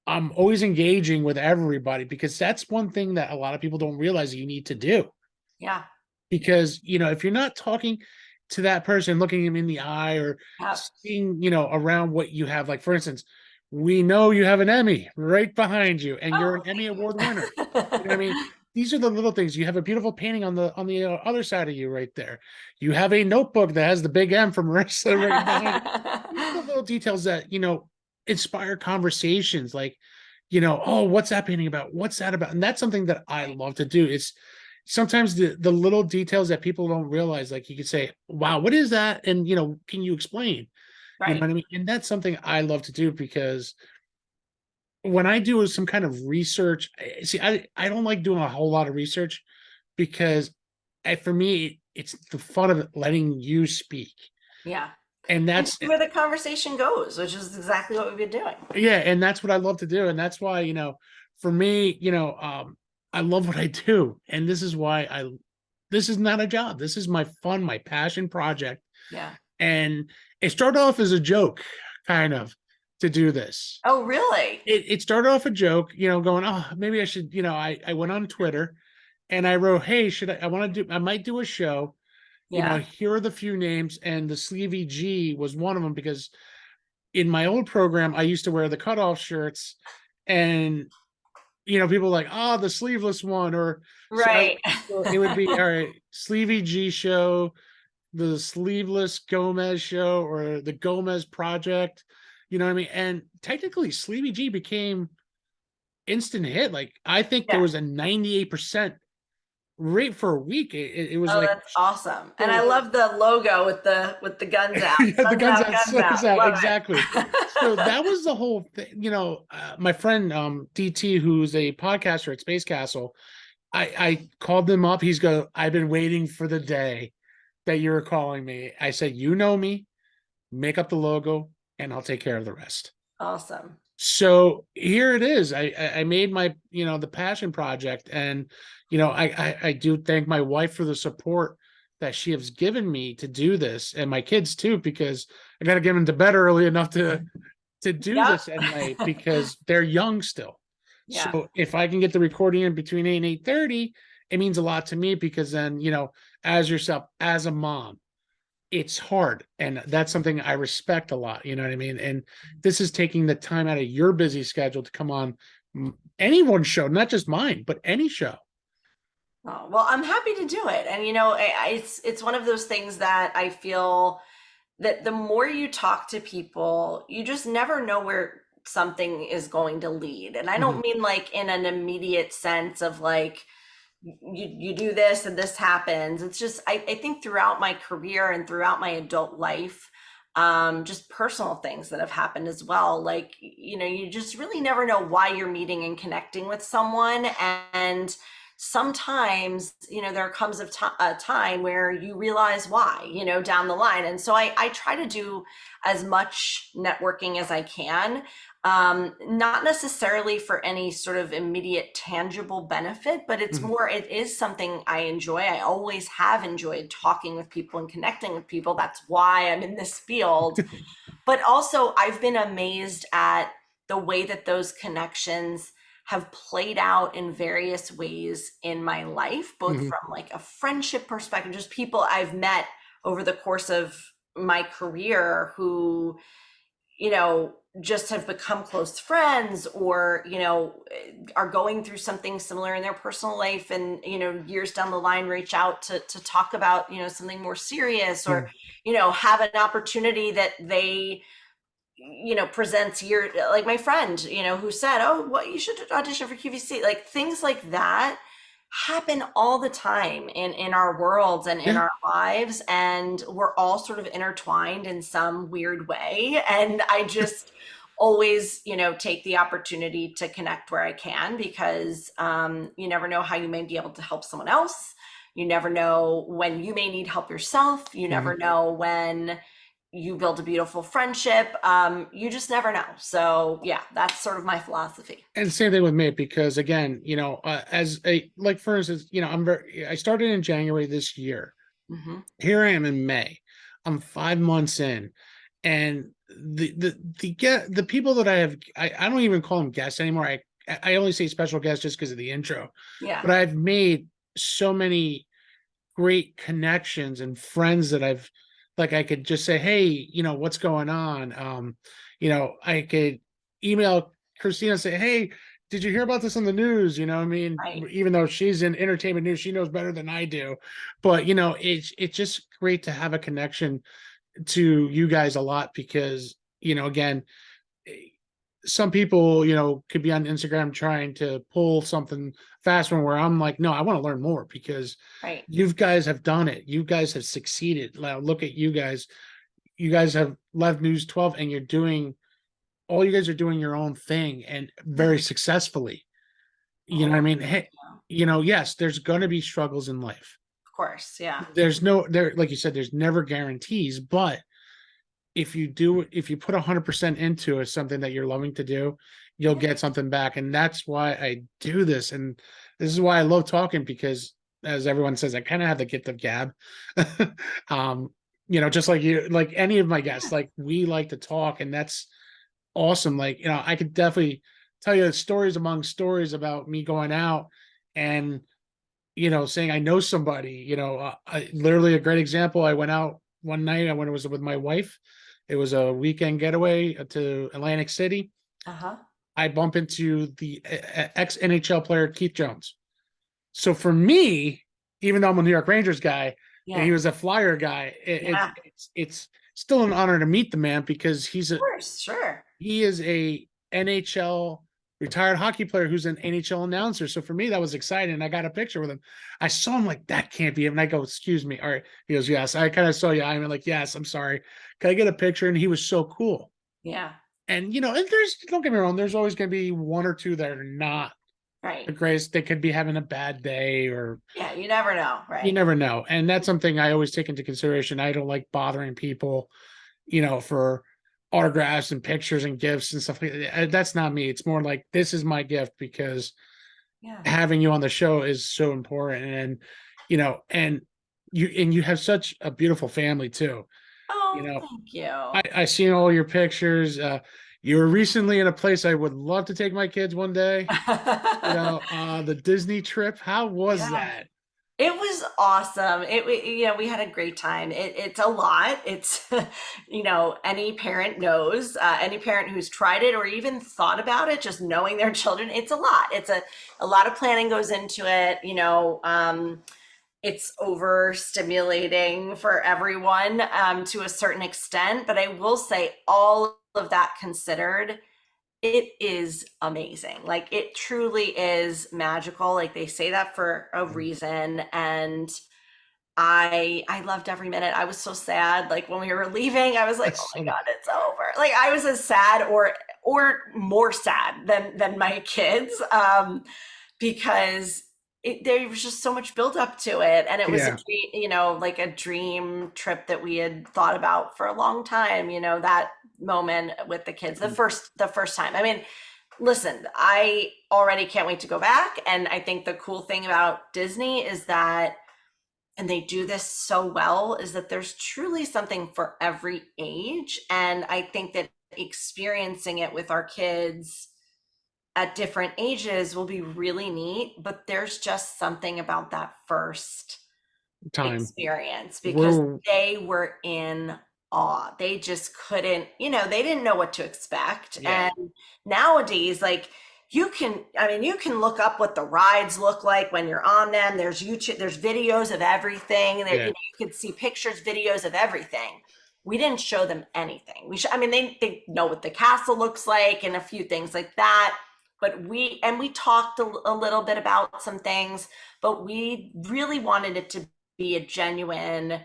I'm always engaging with everybody, because that's one thing that a lot of people don't realize that you need to do. Yeah. Because, if you're not talking to that person, looking them in the eye, or Yep. seeing, around what you have, like, for instance, we know you have an Emmy right behind you, and you're Oh, an Emmy Award winner. You know what I thank mean? you. These are the little things. You have a beautiful painting on the other side of you right there. You have a notebook that has the big M from Marisa right behind it. These are the little details that, inspire conversations, like, oh, what's that painting about? What's that about? And that's something that I love to do. Is sometimes the little details that people don't realize, like, you could say, wow, what is that? And, can you explain? You know Right. what I mean? And that's something I love to do, because when I do some kind of research, see, I don't like doing a whole lot of research, because for me, it's the fun of letting you speak. Yeah. And And that's, see where the conversation goes, which is exactly what we've been doing. yeah, and that's what I love to do. And that's why, for me, I love what I do. And this is why this is not a job. This is my fun, my passion project. Yeah. And it started off as a joke, kind of, to do this. Oh, really? It started off a joke, going, oh, maybe I should, I went on Twitter and I wrote, hey, I might do a show, Yeah. here are the few names. And the Sleevy G was one of them, because in my old program, I used to wear the cutoff shirts, and people like, oh, the sleeveless one, or Right. so it would be, all right, Sleevy G show, the sleeveless Gomez show, or the Gomez project. You know what I mean? And technically, Sleevy G became instant hit. Like, I think there Yeah. was a 98% rate for a week. It was Oh, like, that's awesome. And I so love the logo with the guns out. yeah, the Guns guns out, out, guns slugs out. out, Love exactly. So it. that was the whole thing. My friend DT, who's a podcaster at Space Castle, I called them up. I've been waiting for the day that you were calling me. I said, you know me, make up the logo, and I'll take care of the rest. Awesome. So here it is. I made my, the passion project. And, I do thank my wife for the support that she has given me to do this, and my kids too, because I got to get them to bed early enough to do Yep. this at night, because they're young still. Yeah. So if I can get the recording in between 8 and 8:30, it means a lot to me, because then, as yourself, as a mom, it's hard. And that's something I respect a lot. You know what I mean? And this is taking the time out of your busy schedule to come on anyone's show, not just mine, but any show. Oh, well, I'm happy to do it. And it's one of those things that I feel that the more you talk to people, you just never know where something is going to lead. And I Mhm. don't mean like in an immediate sense of like, you do this and this happens. It's just, I think throughout my career and throughout my adult life, just personal things that have happened as well. Like, you just really never know why you're meeting and connecting with someone. And sometimes, there comes a time where you realize why, down the line. And so I try to do as much networking as I can, not necessarily for any sort of immediate tangible benefit, but Mhm. it is something I enjoy. I always have enjoyed talking with people and connecting with people. That's why I'm in this field. But also, I've been amazed at the way that those connections have played out in various ways in my life, both Mhm. from like a friendship perspective, just people I've met over the course of my career who, just have become close friends, or, are going through something similar in their personal life, and, years down the line reach out to talk about, something more serious, or, Mhm. have an opportunity that they, presents year, like my friend, who said, oh, what, you should audition for QVC. Like things like that happen all the time in our worlds and in Yeah. our lives, and we're all sort of intertwined in some weird way. And I just always, take the opportunity to connect where I can, because you never know how you may be able to help someone else. You never know when you may need help yourself. You never Mhm. know when you build a beautiful friendship. You just never know. So yeah, that's sort of my philosophy. And same thing with me, because again, as a, like, for instance, I started in January this year. Hmm. Here I am in May. I'm 5 months in, and the people that I don't even call them guests anymore. I only say special guests just because of the intro, Yeah. but I've made so many great connections and friends that like, I could just say, hey, what's going on? I could email Christina and say, hey, did you hear about this on the news? I mean, Right. even though she's in entertainment news, she knows better than I do. But it's just great to have a connection to you guys a lot, because again, some people, could be on Instagram trying to pull something fast one, where I'm like, no, I want to learn more, because Right. you guys have done it. You guys have succeeded. Now look at you guys. You guys have left News 12, and all you guys are doing your own thing, and Yeah. very successfully. You know Oh, what I mean? Hey, yeah. yes, there's going to be struggles in life. Of course. Yeah. Like you said, there's never guarantees, but if you put 100% into it, something that you're loving to do, you'll Yeah. get something back. And that's why I do this. And this is why I love talking, because, as everyone says, I kind of have the gift of gab. um just like you, like any of my guests, Yeah. like, we like to talk, and that's awesome. Like, I could definitely tell you stories among stories about me going out, and saying I know somebody. Literally a great example. I went out one night. I went, it was with my wife. It was a weekend getaway to Atlantic City. Uh-huh. I bump into the ex NHL player Keith Jones. So for me, even though I'm a New York Rangers guy and Yeah. he was a Flyer guy, Yeah. it's still an honor to meet the man, because Of course. Sure. he is a NHL retired hockey player who's an NHL announcer. So for me, that was exciting. I got a picture with him. I saw him, like, that can't be him. And I go, excuse me. All right. He goes, yes. I kind of saw you. I'm like, yes, I'm sorry. Can I get a picture? And he was so cool. Yeah. And and don't get me wrong, there's always going to be one or two that are not Right. the greatest. They could be having a bad day, or Yeah. You never know. you Right. never know. And that's something I always take into consideration. I don't like bothering people, for autographs and pictures and gifts and stuff like that. That's not me. It's more like, this is my gift, because Yeah. having you on the show is so important. And and you have such a beautiful family too. you Oh, know thank you. I seen all your pictures. You were recently in a place I would love to take my kids one day. The Disney trip. How was Yeah. that? It was awesome. We had a great time. It's a lot. It's, any parent knows, any parent who's tried it or even thought about it, just knowing their children, it's a lot. A lot of planning goes into it. It's overstimulating for everyone, to a certain extent. But I will say, all of that considered, it is amazing. Like it truly is magical. Like they say that for a reason. And I loved every minute. I was so sad. Like when we were leaving, I was like, oh That's my God, it's over. Like I was as sad or more sad than my kids. Because there was just so much build up to it, and it was a yeah, dream, like a dream trip that we had thought about for a long time. That moment with the kids, the first time. I mean, listen, I already can't wait to go back, and I think the cool thing about Disney is that, and they do this so well, is that there's truly something for every age, and I think that experiencing it with our kids at different ages will be really neat, but there's just something about that first time. experience because We're they were in awe. They just couldn't, they didn't know what to expect. yeah, And nowadays, like you can look up what the rides look like when you're on them. There's YouTube, there's videos of everything. There, yeah. you could see pictures, videos of everything. We didn't show them anything. I mean, they know what the castle looks like and a few things like that. But we talked a little bit about some things, but we really wanted it to be a genuine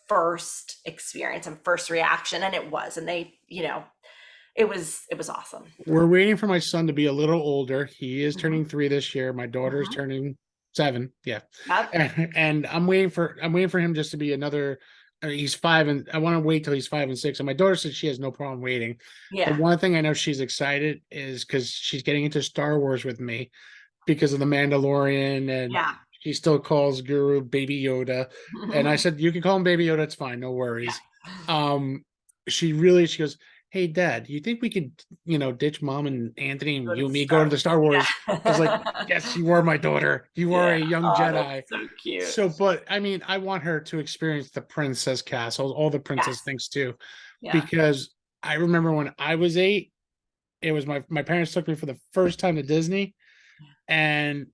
first experience and first reaction, and it was. And it was awesome. We're waiting for my son to be a little older. He is Mhm. turning 3 this year. My daughter is Mhm. turning 7. Yeah. Yep. And I'm waiting for him just to be another he's 5, and I want to wait till he's 5 and 6. And my daughter said she has no problem waiting. The Yeah. one thing I know she's excited is because she's getting into Star Wars with me because of the Mandalorian, and Yeah. she still calls Guru Baby Yoda. And I said, you can call him Baby Yoda, it's fine, no Yeah. worries. Um, she goes, hey Dad, do you think we could, ditch Mom and Anthony and Go to you the and me go Star to the Wars. Star Wars? I was like, Yeah. yes, you are my daughter. You are Yeah. a young Oh, Jedi. that's so cute. So, but I mean, I want her to experience the princess castle, all the princess Yes. things too, Yeah. because I remember when I was 8, it was my parents took me for the first time to Disney, and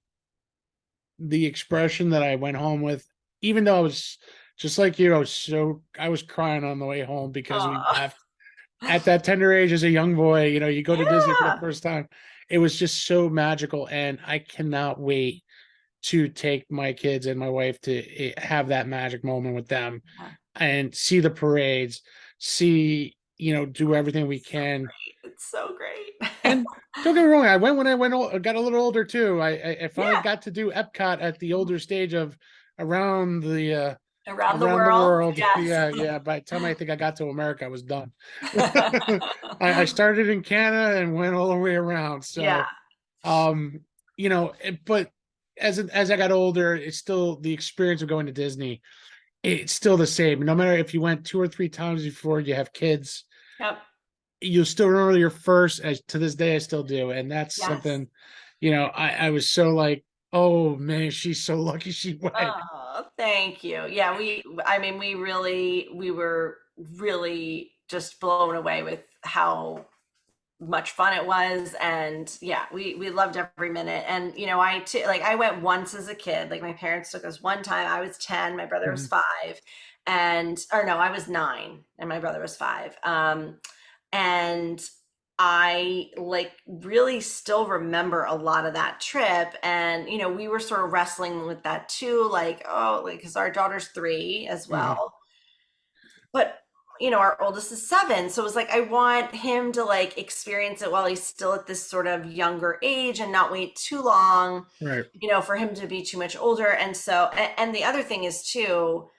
the expression that I went home with, even though I was just like you, I was crying on the way home because we Oh. left at that tender age as a young boy. You go to Disney for the Yeah. first time. It was just so magical, and I cannot wait to take my kids and my wife to have that magic moment with them and see the parades, see, do everything we can. It's so great. And don't get me wrong, I went when got a little older too. I finally Yeah. got to do Epcot at the older stage of around the Around the around the world. world. Yes. Yeah, yeah. By the time I think I got to America, I was done. I started in Canada and went all the way around. Yeah. So, um, but as I got older, it's still the experience of going to Disney. It's still the same. No matter if you went 2 or 3 times before you have kids, Yep. you'll still remember your first. As to this day I still do, and that's Yes. something, I was so like, oh man, she's so lucky she went. Oh, thank you. Yeah, I mean, we were really just blown away with how much fun it was. And yeah, we loved every minute. And, I went once as a kid. Like my parents took us one time. I was 10, my brother was Mhm. 5. Or no, I was 9 and my brother was 5. And I like really still remember a lot of that trip. And, we were sort of wrestling with that too. Like, oh, like, cause our daughter's 3 as Mhm. well. But, our oldest is 7. So it was like, I want him to like experience it while he's still at this sort of younger age and not wait too long, Right. for him to be too much older. And so, and the other thing is too,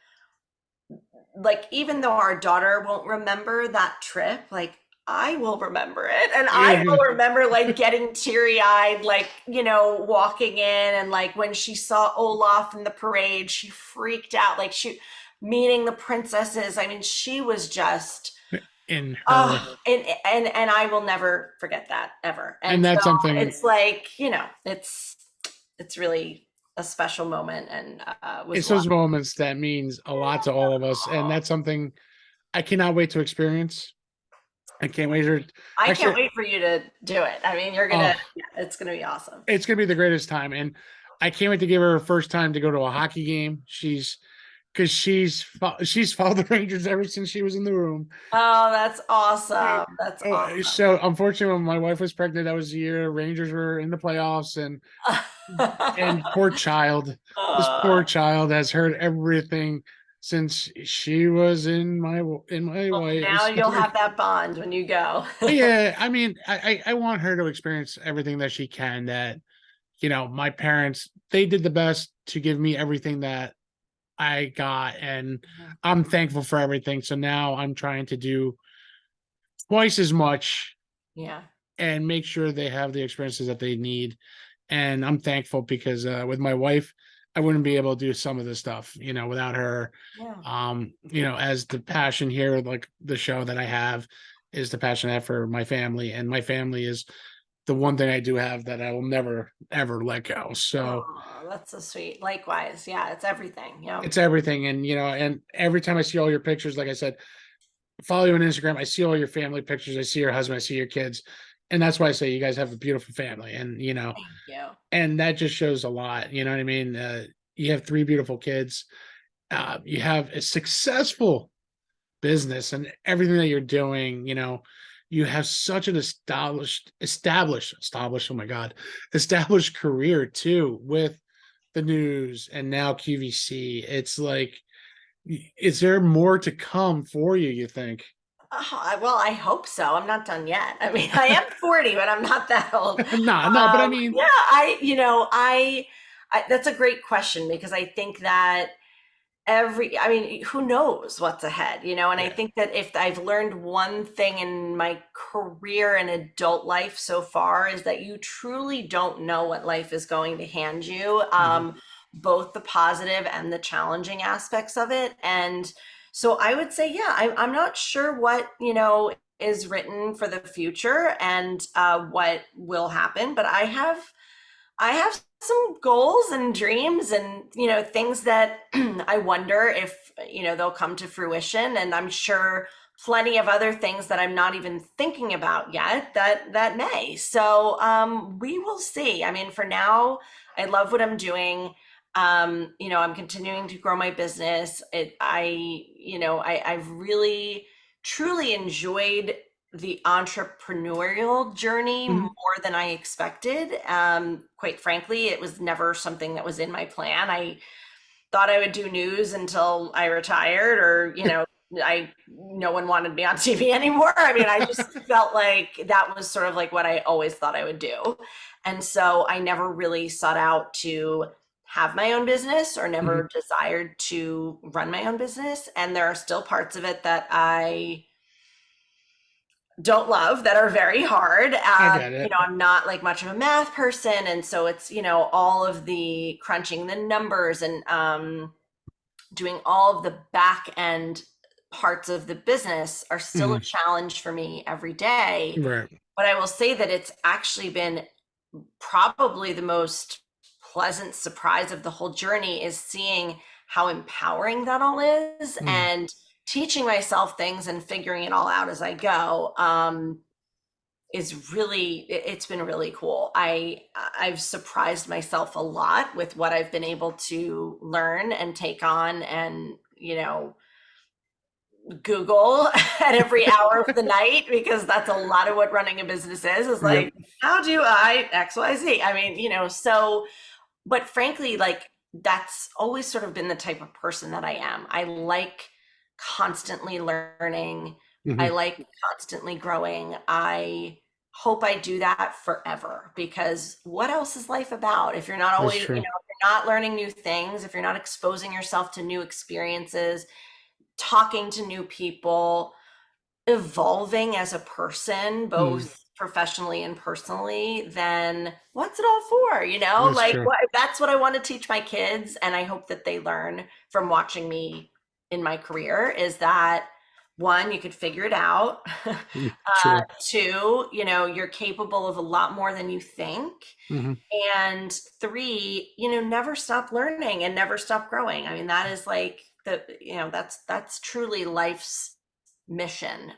like even though our daughter won't remember that trip, like I will remember it, and I Yeah. will remember like getting teary-eyed, like walking in, and like when she saw Olaf in the parade, she freaked out, like she meeting the princesses. I mean, she was just In her, oh, and I will never forget that ever. and And so that's something. it's like it's really a special moment, and was It's a lot. those moments that means a lot to all of us, and that's something I cannot wait to experience. I can't wait to I can't actually. wait for you to do it. I mean, Oh, yeah, it's gonna be awesome. it's gonna be the greatest time, and I can't wait to give her first time to go to a hockey game. She's because she's followed the Rangers ever since she was in the room. Oh, that's awesome. That's awesome. So unfortunately, when my wife was pregnant, that was the year Rangers were in the playoffs, and this poor child has heard everything since she was in my Well, now wife's you'll have that bond when you go. yeah, I mean, I want her to experience everything that she can. That my parents, they did the best to give me everything that I got, and I'm thankful for everything. So now I'm trying to do twice as much Yeah. and make sure they have the experiences that they need. And I'm thankful because with my wife, I wouldn't be able to do some of this stuff, without her. Yeah. As the passion here, like the show that I have is the passion I have for my family, and my family is the one thing I do have that I will never ever let go. So Oh, that's so sweet. Likewise. Yeah, it's everything. Yeah. it's everything. And and every time I see all your pictures, like I said, follow you on Instagram, I see all your family pictures, I see your husband, I see your kids. And that's why I say you guys have a beautiful family. And Thank you. and that just shows a lot. You know what I mean? You have three beautiful kids. You have a successful business and everything that you're doing. You have such an established, oh my God, established career too with the news and now QVC. It's like, is there more to come for you, you think? Well, I hope so. I'm not done yet. I mean, I am 40, but I'm not that old. No, but I mean, Yeah, that's a great question because I think that I mean, who knows what's ahead, and I yeah. think that if I've learned one thing in my career and adult life so far is that you truly don't know what life is going to hand you, Mhm. both the positive and the challenging aspects of it. And so I would say, yeah, I'm not sure what, is written for the future and what will happen, but I have some goals and dreams and things that I wonder if they'll come to fruition, and I'm sure plenty of other things that I'm not even thinking about yet that may. So we will see. I mean, for now, I love what I'm doing. I'm continuing to grow my business. I've really truly enjoyed the entrepreneurial journey more Mhm. than I expected. Quite frankly, it was never something that was in my plan. I thought I would do news until I retired, or I no one wanted me on TV anymore. I mean, I just felt like that was sort of like what I always thought I would do, and so I never really sought out to have my own business or Mhm. never desired to run my own business. And there are still parts of it that I don't love, that are very hard. I get it. I'm not like much of a math person. And so it's, all of the crunching the numbers and doing all of the back end parts of the business are still a Mhm. challenge for me every day. Right. But I will say that it's actually been probably the most pleasant surprise of the whole journey is seeing how empowering that all is, Mhm. and teaching myself things and figuring it all out as I go. It's been really cool. I've surprised myself a lot with what I've been able to learn and take on, and Google at every hour of the night, because that's a lot of what running a business is Yep. like, how do I XYZ? I mean, so, but frankly, like, that's always sort of been the type of person that I am. I like constantly learning. I Mhm. like constantly growing. I hope I do that forever, because what else is life about if you're not That's always, if true. you're not learning new things, if you're not exposing yourself to new experiences, talking to new people, evolving as a person, Mhm. both professionally and personally, then what's it all for? That's Like, true. that's what I want to teach my kids. And I hope that they learn from watching me in my career is that, one, you could figure it out. True. Two, you're capable of a lot more than you think. Mhm. And three, never stop learning and never stop growing. I mean, that is like that's truly life's mission,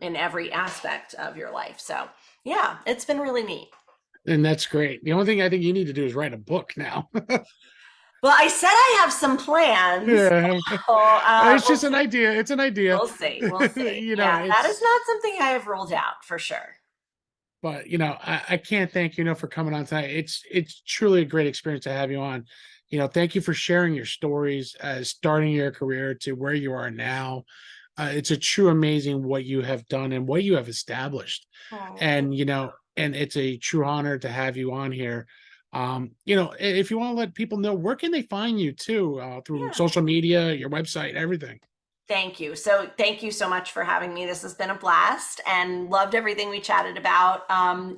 in every aspect of your life. So yeah, it's been really neat. And that's great. The only thing I think you need to do is write a book now. Well, I said I have some plans. Yeah, So, it's just an idea. It's an idea. we'll see. We'll see. You know, Yeah, that is it's, not something I have ruled out for sure. but I can't thank you enough for coming on tonight. It's truly a great experience to have you on. Thank you for sharing your stories as starting your career to where you are now. It's a true amazing what you have done and what you have established. Oh, thank And you. and it's a true honor to have you on here. If you want to let people know, where can they find you too? Through Yeah. social media, your website, everything. Thank you. So, thank you so much for having me. This has been a blast and loved everything we chatted about.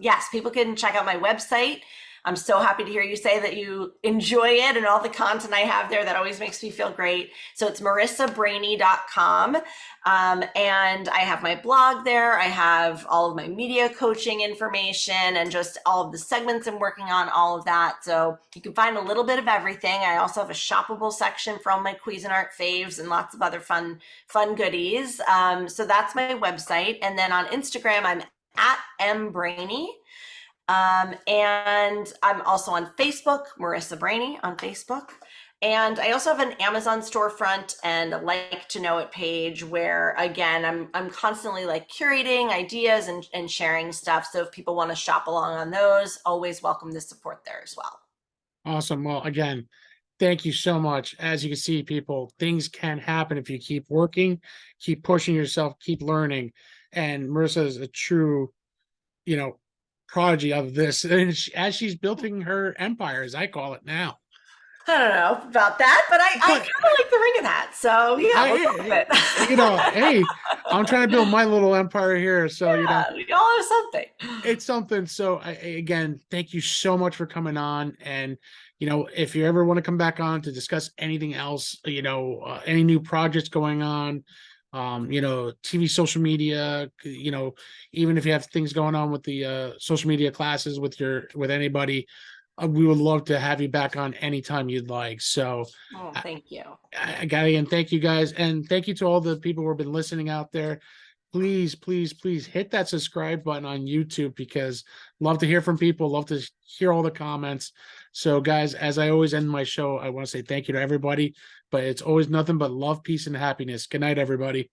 Yes, people can check out my website. I'm so happy to hear you say that you enjoy it and all the content I have there. That always makes me feel great. So, it's marisabrahney.com. And I have my blog there. I have all of my media coaching information and just all of the segments I'm working on, all of that. So you can find a little bit of everything. I also have a shoppable section for all my Cuisinart faves and lots of other fun goodies. So that's my website. And then on Instagram, I'm at mbrahney. And I'm also on Facebook, Marisa Brahney on Facebook. And I also have an Amazon storefront and a like to know it page where again I'm constantly like curating ideas and sharing stuff. So if people want to shop along on those, always welcome the support there as well. Awesome. Well, again, thank you so much. As you can see, people, things can happen if you keep working, keep pushing yourself, keep learning. And Marissa is a true, you know, prodigy of this. And as she's building her empire, as I call it now. I don't know about that, but I kind But of like the ring of that. So yeah, we'll go with hey, it. I'm trying to build my little empire here. So, Yeah, we all have something. it's something. So again, thank you so much for coming on. And, if you ever want to come back on to discuss anything else, any new projects going on, TV, social media, even if you have things going on with the social media classes with anybody, we would love to have you back on anytime you'd like. So Oh, I, thank you. I got again, thank you guys. And thank you to all the people who have been listening out there. Please, please, please hit that subscribe button on YouTube because love to hear from people, love to hear all the comments. So, guys, as I always end my show, I want to say thank you to everybody, but it's always nothing but love, peace, and happiness. Good night, everybody.